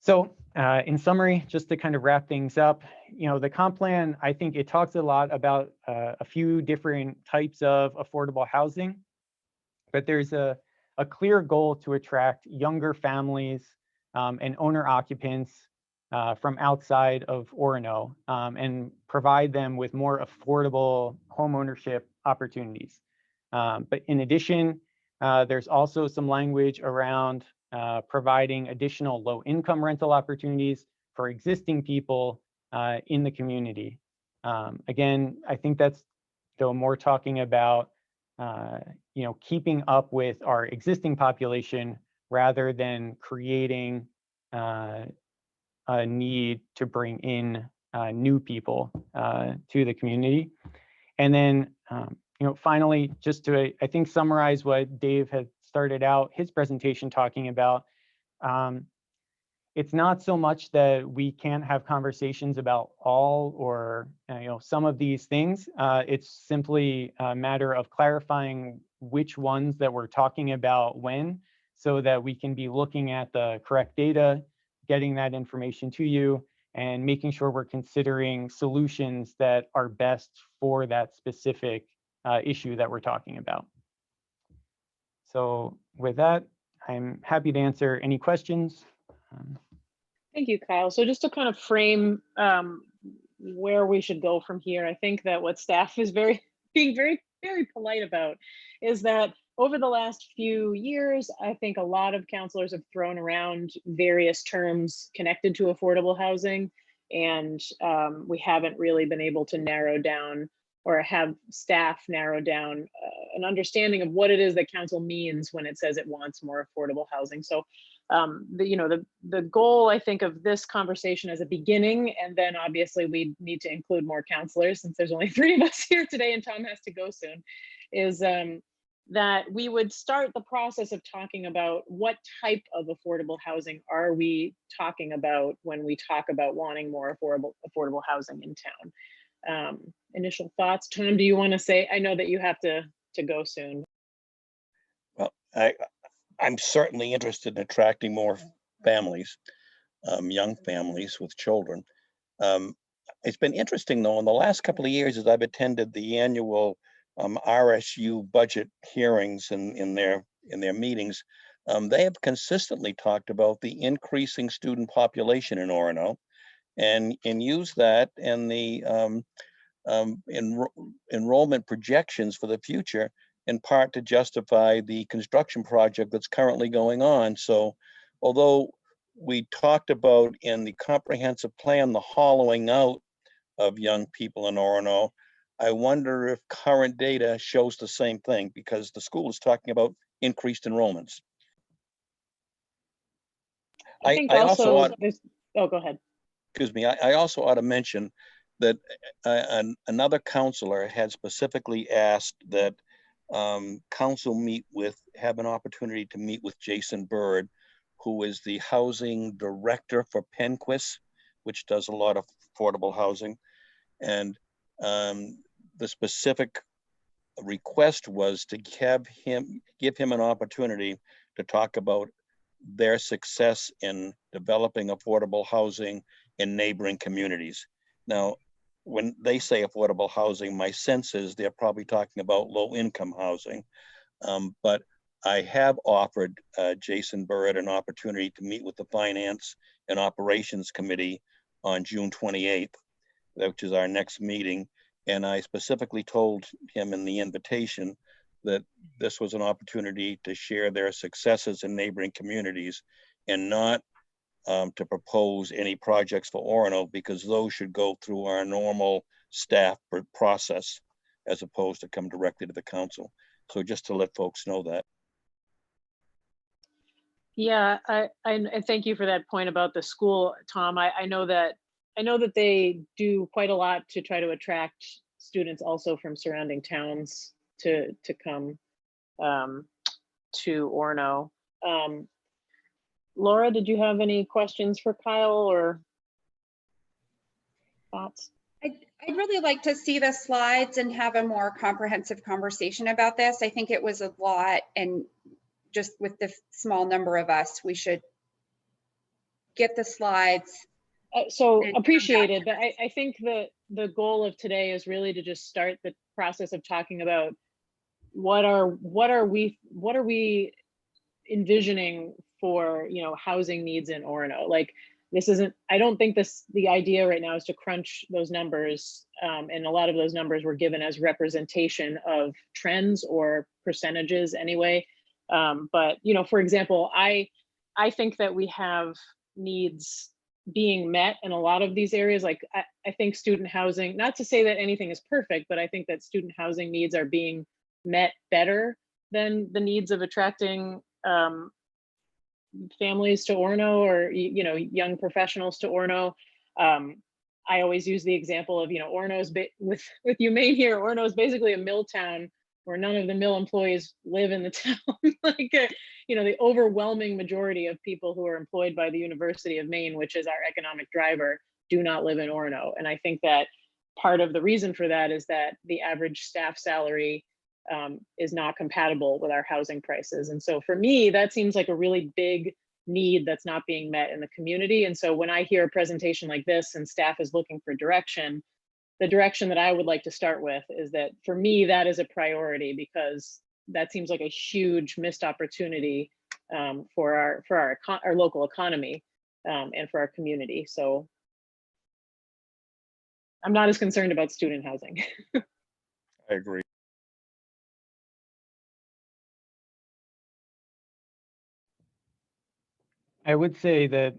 So in summary, just to kind of wrap things up, the comp plan, I think it talks a lot about a few different types of affordable housing, but there's a clear goal to attract younger families and owner occupants from outside of Orono and provide them with more affordable home ownership opportunities. But in addition, there's also some language around providing additional low-income rental opportunities for existing people in the community. Again, I think that's though more talking about keeping up with our existing population rather than creating a need to bring in new people to the community. And then, finally, just to, I think, summarize what Dave had started out his presentation talking about, it's not so much that we can't have conversations about all or some of these things. It's simply a matter of clarifying which ones that we're talking about when, so that we can be looking at the correct data, getting that information to you, and making sure we're considering solutions that are best for that specific issue that we're talking about. So with that, I'm happy to answer any questions. Thank you, Kyle. So just to kind of frame where we should go from here, I think that what staff is being very polite about is that over the last few years, I think a lot of counselors have thrown around various terms connected to affordable housing, and we haven't really been able to narrow down or have staff narrow down an understanding of what it is that council means when it says it wants more affordable housing. So the goal, I think, of this conversation as a beginning, and then obviously we need to include more counselors since there's only 3 of us here today and Tom has to go soon, is that we would start the process of talking about what type of affordable housing are we talking about when we talk about wanting more affordable housing in town. Initial thoughts, Tom, do you want to say? I know that you have to go soon. Well, I'm certainly interested in attracting more families, young families with children. It's been interesting though, in the last couple of years as I've attended the annual RSU budget hearings in their meetings, they have consistently talked about the increasing student population in Orono and use that in the enrollment projections for the future, in part to justify the construction project that's currently going on. So although we talked about in the comprehensive plan the hollowing out of young people in Orono, I wonder if current data shows the same thing, because the school is talking about increased enrollments. I think also, oh, go ahead. Excuse me, I also ought to mention that another counselor had specifically asked that council have an opportunity to meet with Jason Byrd, who is the housing director for Penquist, which does a lot of affordable housing. And the specific request was to give him an opportunity to talk about their success in developing affordable housing in neighboring communities. Now, when they say affordable housing, my sense is they're probably talking about low-income housing. But I have offered Jason Byrd an opportunity to meet with the Finance and Operations Committee on June 28th, which is our next meeting. And I specifically told him in the invitation that this was an opportunity to share their successes in neighboring communities and not to propose any projects for Orono, because those should go through our normal staff process as opposed to come directly to the council. So just to let folks know that. Yeah, I thank you for that point about the school, Tom. I know that they do quite a lot to try to attract students also from surrounding towns to come to Orono. Laura, did you have any questions for Kyle or thoughts? I'd really like to see the slides and have a more comprehensive conversation about this. I think it was a lot, and just with the small number of us, we should get the slides. So appreciated, but I think the goal of today is really to just start the process of talking about what are we envisioning for, you know, housing needs in Orono. Like, this isn't, I don't think the idea right now is to crunch those numbers, and a lot of those numbers were given as representation of trends or percentages anyway. But, you know, for example, I think that we have needs being met in a lot of these areas. Like, I think student housing, not to say that anything is perfect, but I think that student housing needs are being met better than the needs of attracting families to Orono, or, you know, young professionals to Orono. I always use the example of, you know, Orono's with UMaine here. Orono is basically a mill town where none of the mill employees live in the town. Like, you know, the overwhelming majority of people who are employed by the University of Maine, which is our economic driver, do not live in Orono. And I think that part of the reason for that is that the average staff salary is not compatible with our housing prices. And so for me, that seems like a really big need that's not being met in the community. And so when I hear a presentation like this and staff is looking for direction, the direction that I would like to start with is that, for me, that is a priority, because that seems like a huge missed opportunity for our local economy and for our community. So I'm not as concerned about student housing. I agree. I would say that,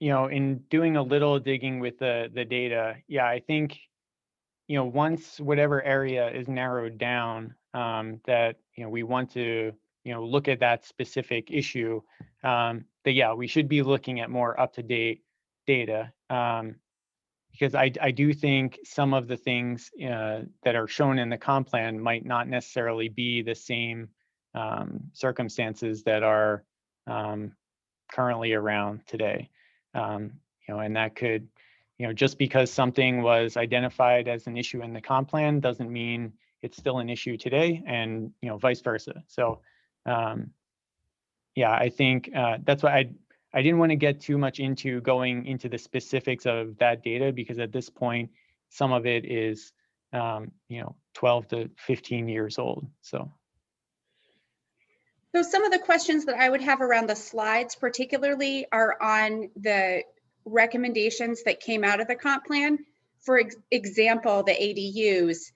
you know, in doing a little digging with the data, yeah, I think, you know, once whatever area is narrowed down, that, you know, we want to, you know, look at that specific issue, that, yeah, we should be looking at more up-to-date data. Because I do think some of the things that are shown in the comp plan might not necessarily be the same circumstances that are currently around today. You know, and that could, you know, just because something was identified as an issue in the comp plan doesn't mean it's still an issue today, and, you know, vice versa. So yeah, I think that's why I didn't want to get too much into going into the specifics of that data, because at this point, some of it is, you know, 12 to 15 years old. So some of the questions that I would have around the slides particularly are on the recommendations that came out of the comp plan. For example, the ADUs,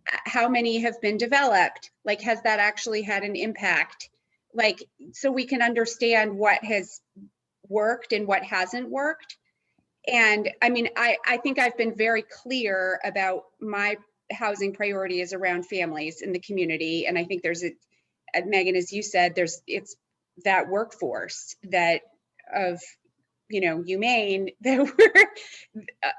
how many have been developed? Like, has that actually had an impact? Like, so we can understand what has worked and what hasn't worked. And I mean, I think I've been very clear about my housing priority is around families in the community. And I think there's Megan, as you said, it's that workforce that of Humane, there were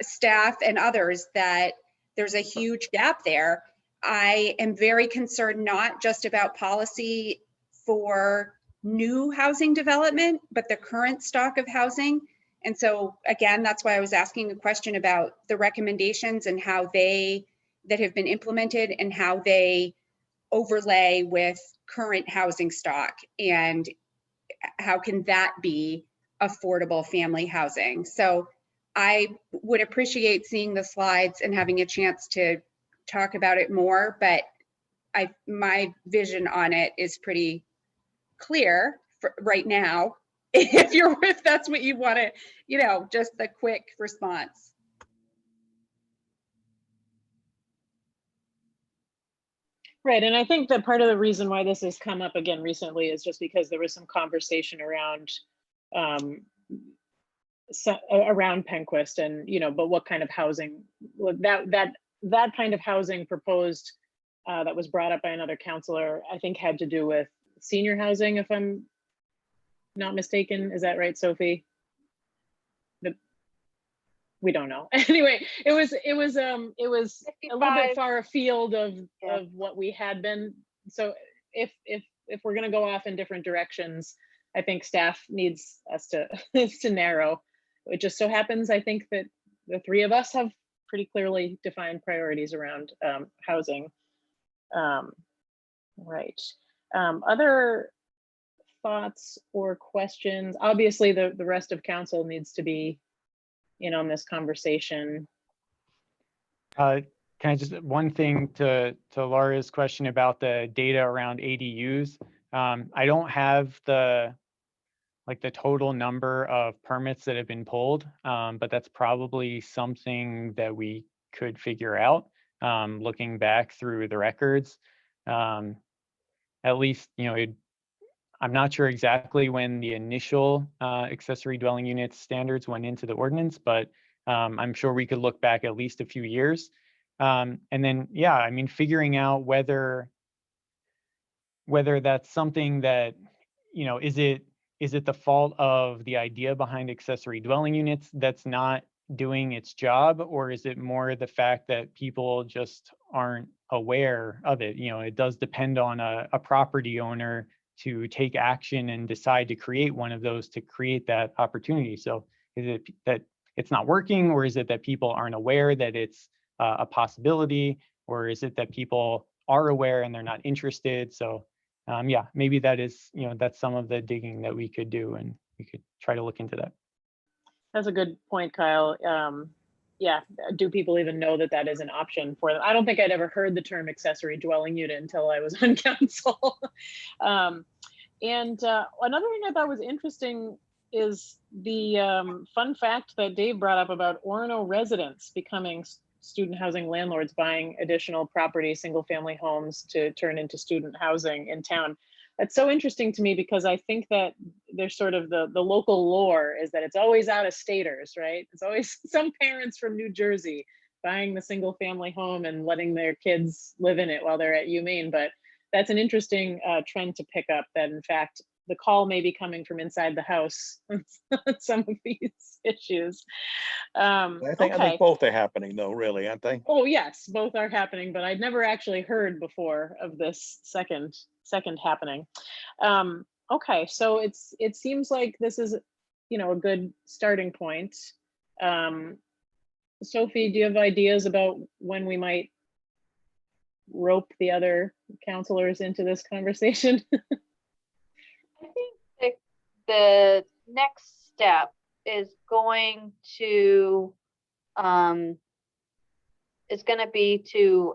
staff and others that there's a huge gap there. I am very concerned not just about policy for new housing development, but the current stock of housing. And so again, that's why I was asking a question about the recommendations and how that have been implemented and how they overlay with current housing stock, and how can that be affordable family housing. So I would appreciate seeing the slides and having a chance to talk about it more, but my vision on it is pretty clear for right now. If that's what you want to, just the quick response. Right, and I think that part of the reason why this has come up again recently is just because there was some conversation around around Penquist, and but what kind of housing that kind of housing proposed that was brought up by another counselor, I think had to do with senior housing, if I'm not mistaken. Is that right, Sophie? We don't know. Anyway, it was a little bit far afield of what we had been. So if we're going to go off in different directions, I think staff needs us to narrow. It just so happens, I think, that the three of us have pretty clearly defined priorities around housing. Right. Other thoughts or questions? Obviously, the rest of council needs to be in on this conversation. Can I just, one thing to Laura's question about the data around ADUs. I don't have the total number of permits that have been pulled, but that's probably something that we could figure out looking back through the records. At least, I'm not sure exactly when the initial accessory dwelling unit standards went into the ordinance, but I'm sure we could look back at least a few years. And then, yeah, I mean, figuring out whether that's something that, is it the fault of the idea behind accessory dwelling units that's not doing its job, or is it more the fact that people just aren't aware of it? It does depend on a property owner to take action and decide to create one of those to create that opportunity. So is it that it's not working, or is it that people aren't aware that it's a possibility, or is it that people are aware and they're not interested? So yeah, maybe that is, that's some of the digging that we could do, and we could try to look into that. That's a good point, Kyle. Yeah, do people even know that that is an option for them? I don't think I'd ever heard the term accessory dwelling unit until I was on council. And another thing I thought was interesting is the fun fact that Dave brought up about Orono residents becoming student housing landlords, buying additional property, single family homes to turn into student housing in town. That's so interesting to me, because I think that there's sort of the local lore is that it's always out of staters, right? It's always some parents from New Jersey buying the single family home and letting their kids live in it while they're at UMaine. But that's an interesting trend to pick up, that in fact, the call may be coming from inside the house on some of these issues. I think both are happening though, really, aren't they? Oh yes, both are happening, but I'd never actually heard before of this second happening. Okay, so it seems like this is, a good starting point. Sophie, do you have ideas about when we might rope the other counselors into this conversation? I think the next step is going to be to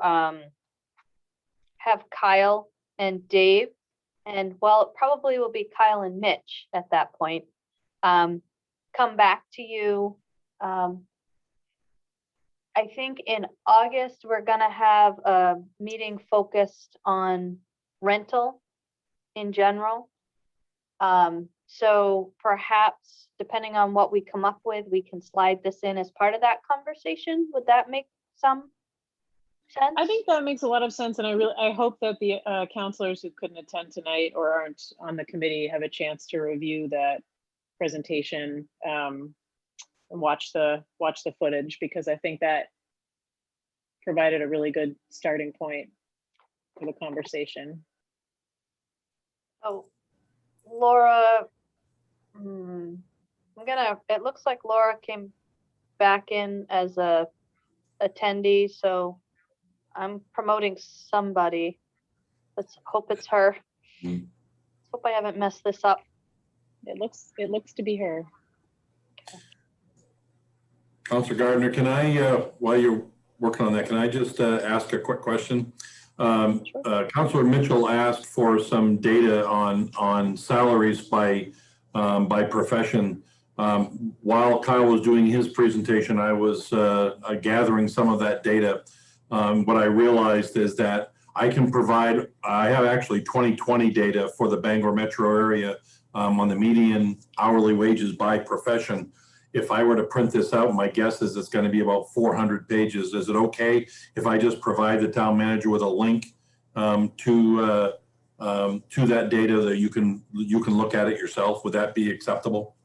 have Kyle and Dave, and well, it probably will be Kyle and Mitch at that point, come back to you. I think in August, we're gonna have a meeting focused on rental in general. So perhaps, depending on what we come up with, we can slide this in as part of that conversation. Would that make some sense? I think that makes a lot of sense, and I hope that the counselors who couldn't attend tonight or aren't on the committee have a chance to review that presentation, and watch the footage, because I think that provided a really good starting point for the conversation. Oh, Laura, it looks like Laura came back in as a attendee, so I'm promoting somebody. Let's hope it's her. Mm. Hope I haven't messed this up. It looks to be her. Councilor Gardner, can I, while you're working on that, can I just ask a quick question? Councilor Mitchell asked for some data on salaries by profession. While Kyle was doing his presentation, I was gathering some of that data. What I realized is that I have actually 2020 data for the Bangor metro area on the median hourly wages by profession. If I were to print this out, my guess is it's going to be about 400 pages. Is it okay if I just provide the town manager with a link to that data that you can look at it yourself? Would that be acceptable?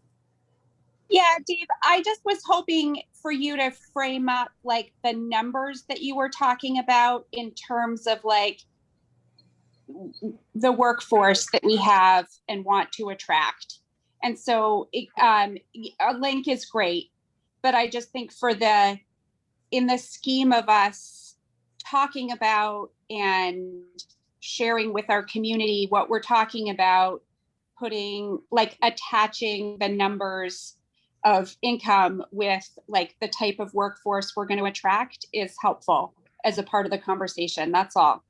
Yeah, Dave, I just was hoping for you to frame up like the numbers that you were talking about in terms of like the workforce that we have and want to attract. And so a link is great, but I just think in the scheme of us talking about and sharing with our community what we're talking about, attaching the numbers of income with like the type of workforce we're going to attract is helpful as a part of the conversation. That's all.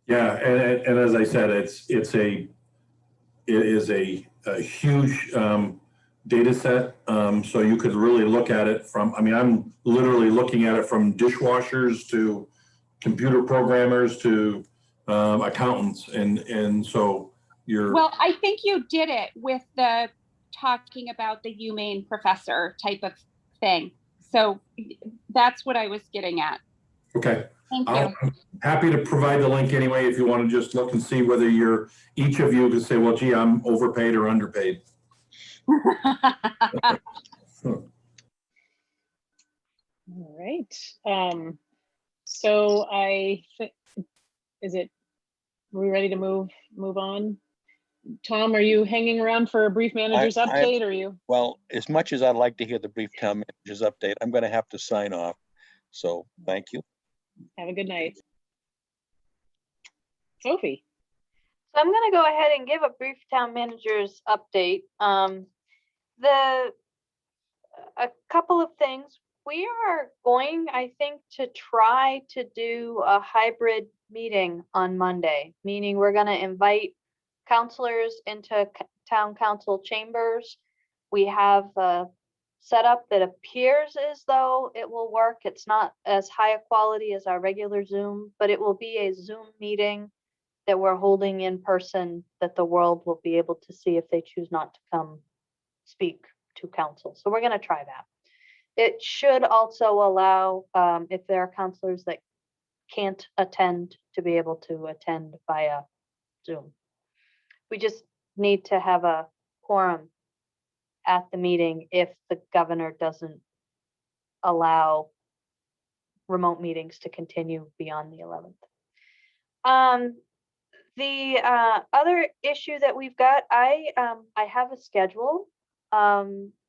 Yeah, and as I said, it is a huge data set. So you could really look at it from, I'm literally looking at it from dishwashers to computer programmers to accountants. And so well, I think you did it with the talking about the humane professor type of thing. So that's what I was getting at. Okay. Thank you. I'm happy to provide the link anyway, if you want to just look and see whether each of you can say, well, gee, I'm overpaid or underpaid. All right. So are we ready to move on? Tom, are you hanging around for a brief manager's update? Or are you? Well, as much as I'd like to hear the brief town manager's update, I'm going to have to sign off. So thank you. Have a good night. Sophie. So I'm going to go ahead and give a brief town manager's update. A couple of things. We are going, I think, to try to do a hybrid meeting on Monday, meaning we're going to invite counselors into town council chambers. We have a setup that appears as though it will work. It's not as high a quality as our regular Zoom, but it will be a Zoom meeting that we're holding in person that the world will be able to see if they choose not to come speak to council. So we're going to try that. It should also allow, if there are counselors that can't attend, to be able to attend via Zoom. We just need to have a quorum at the meeting if the governor doesn't allow remote meetings to continue beyond the 11th. The other issue that we've got, I have a schedule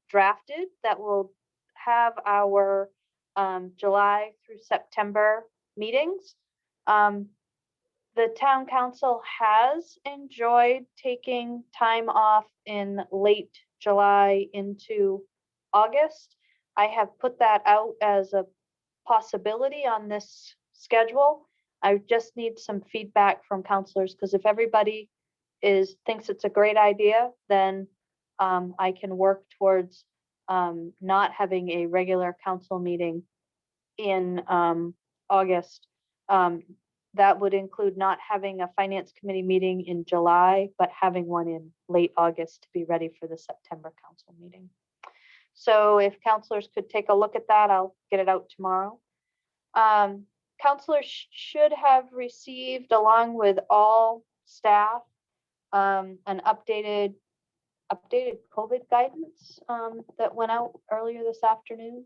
drafted that will have our July through September meetings. The town council has enjoyed taking time off in late July into August. I have put that out as a possibility on this schedule. I just need some feedback from counselors, because if everybody thinks it's a great idea, then I can work towards not having a regular council meeting in August. That would include not having a finance committee meeting in July, but having one in late August to be ready for the September council meeting. So if counselors could take a look at that, I'll get it out tomorrow. Counselors should have received, along with all staff, an updated updated COVID guidance that went out earlier this afternoon.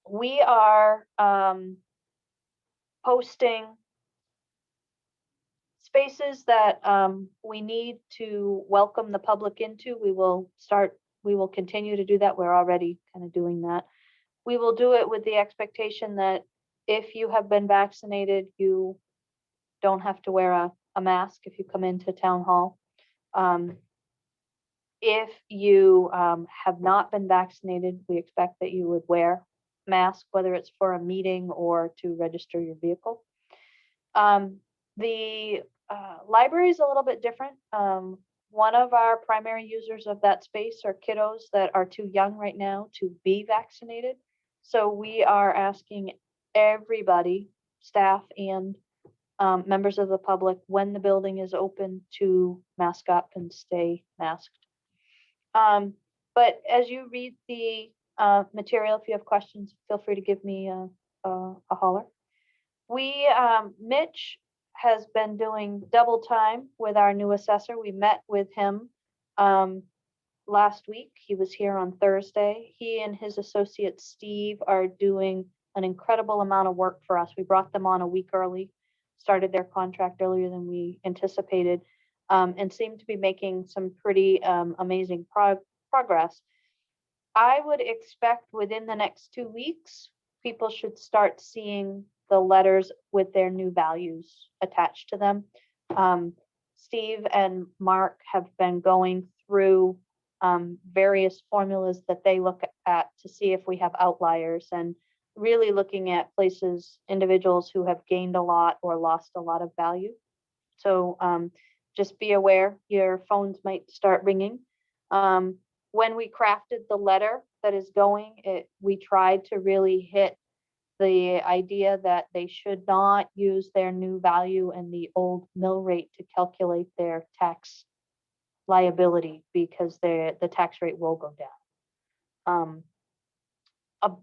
We are posting spaces that we need to welcome the public into. We will continue to do that. We're already kind of doing that. We will do it with the expectation that if you have been vaccinated, you don't have to wear a mask if you come into town hall. If you have not been vaccinated, we expect that you would wear a mask, whether it's for a meeting or to register your vehicle. The library is a little bit different. One of our primary users of that space are kiddos that are too young right now to be vaccinated. So we are asking everybody, staff and members of the public, when the building is open, to mask up and stay masked. But as you read the material, if you have questions, feel free to give me a holler. Mitch has been doing double time with our new assessor. We met with him last week. He was here on Thursday. He and his associate Steve are doing an incredible amount of work for us. We brought them on a week early, started their contract earlier than we anticipated, and seem to be making some pretty amazing progress. I would expect within the next 2 weeks, people should start seeing the letters with their new values attached to them. Steve and Mark have been going through various formulas that they look at to see if we have outliers, and really looking at places, individuals who have gained a lot or lost a lot of value. So just be aware, your phones might start ringing. When we crafted the letter that is going, we tried to really hit the idea that they should not use their new value and the old mill rate to calculate their tax liability, because the tax rate will go down.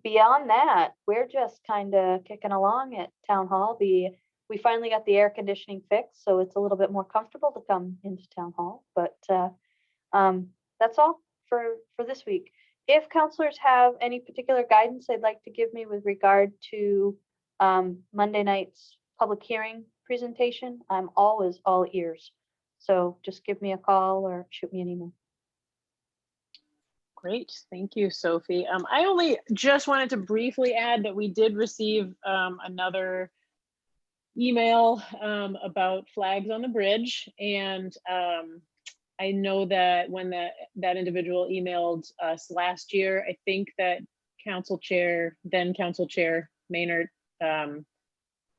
Beyond that, we're just kind of kicking along at Town Hall. We finally got the air conditioning fixed, so it's a little bit more comfortable to come into Town Hall. But that's all for this week. If counselors have any particular guidance they'd like to give me with regard to Monday night's public hearing presentation, I'm always all ears. So just give me a call or shoot me an email. Great, thank you, Sophie. I only just wanted to briefly add that we did receive another email about flags on the bridge, and I know that when that individual emailed us last year, I think that then Council Chair Maynard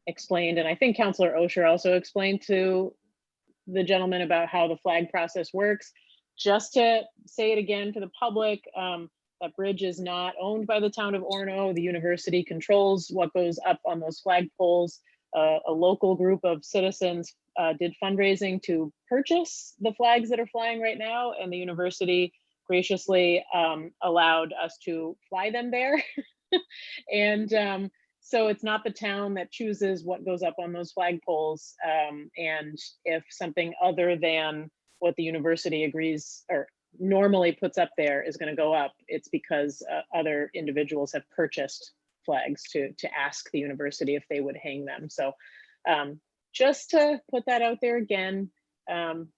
explained, and I think Councilor Osher also explained to the gentleman about how the flag process works. Just to say it again to the public, that bridge is not owned by the town of Orono. The university controls what goes up on those flag poles. A local group of citizens did fundraising to purchase the flags that are flying right now, and the university graciously allowed us to fly them there. And so it's not the town that chooses what goes up on those flag poles. And if something other than what the university agrees or normally puts up there is going to go up, it's because other individuals have purchased flags to ask the university if they would hang them. So just to put that out there again,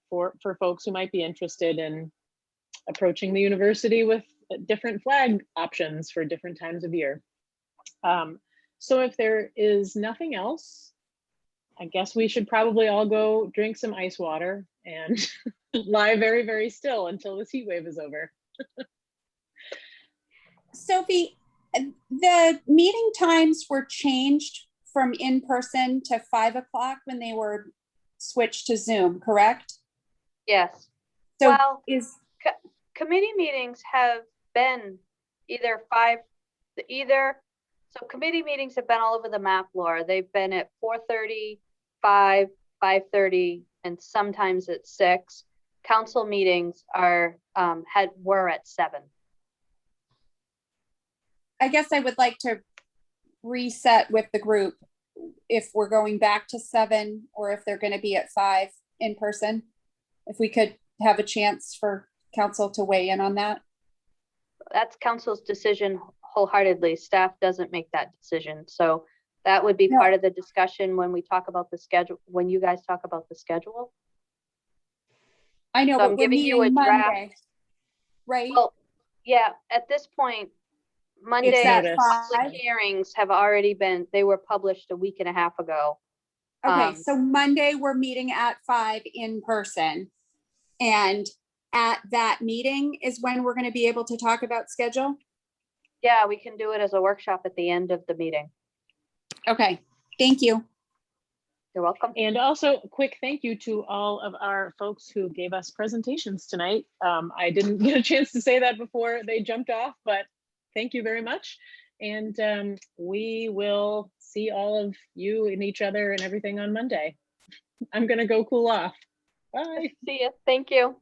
for folks who might be interested in approaching the university with different flag options for different times of year. So if there is nothing else, I guess we should probably all go drink some ice water and lie very, very still until this heat wave is over. Sophie, the meeting times were changed from in-person to 5 o'clock when they were switched to Zoom, correct? Yes. So well, committee meetings have been so committee meetings have been all over the map, Laura. They've been at 4:30, 5, 5:30, and sometimes at 6. Council meetings were at 7. I guess I would like to reset with the group if we're going back to 7 or if they're going to be at 5 in person. If we could have a chance for council to weigh in on that? That's council's decision wholeheartedly. Staff doesn't make that decision. So that would be No. part of the discussion when we talk about the schedule, when you guys talk about the schedule. I know, So but I'm we're giving you a meeting draft. Monday, right? Well, yeah, at this point, It's Monday at notice. public 5. hearings have already been, they were published a week and a half ago. Okay, so Monday, we're meeting at 5 in person. And at that meeting is when we're gonna be able to talk about schedule? Yeah, we can do it as a workshop at the end of the meeting. Okay, thank you. You're welcome. And also a quick thank you to all of our folks who gave us presentations tonight. I didn't get a chance to say that before they jumped off, but thank you very much. And we will see all of you and each other and everything on Monday. I'm gonna go cool off. Bye. See you. Thank you.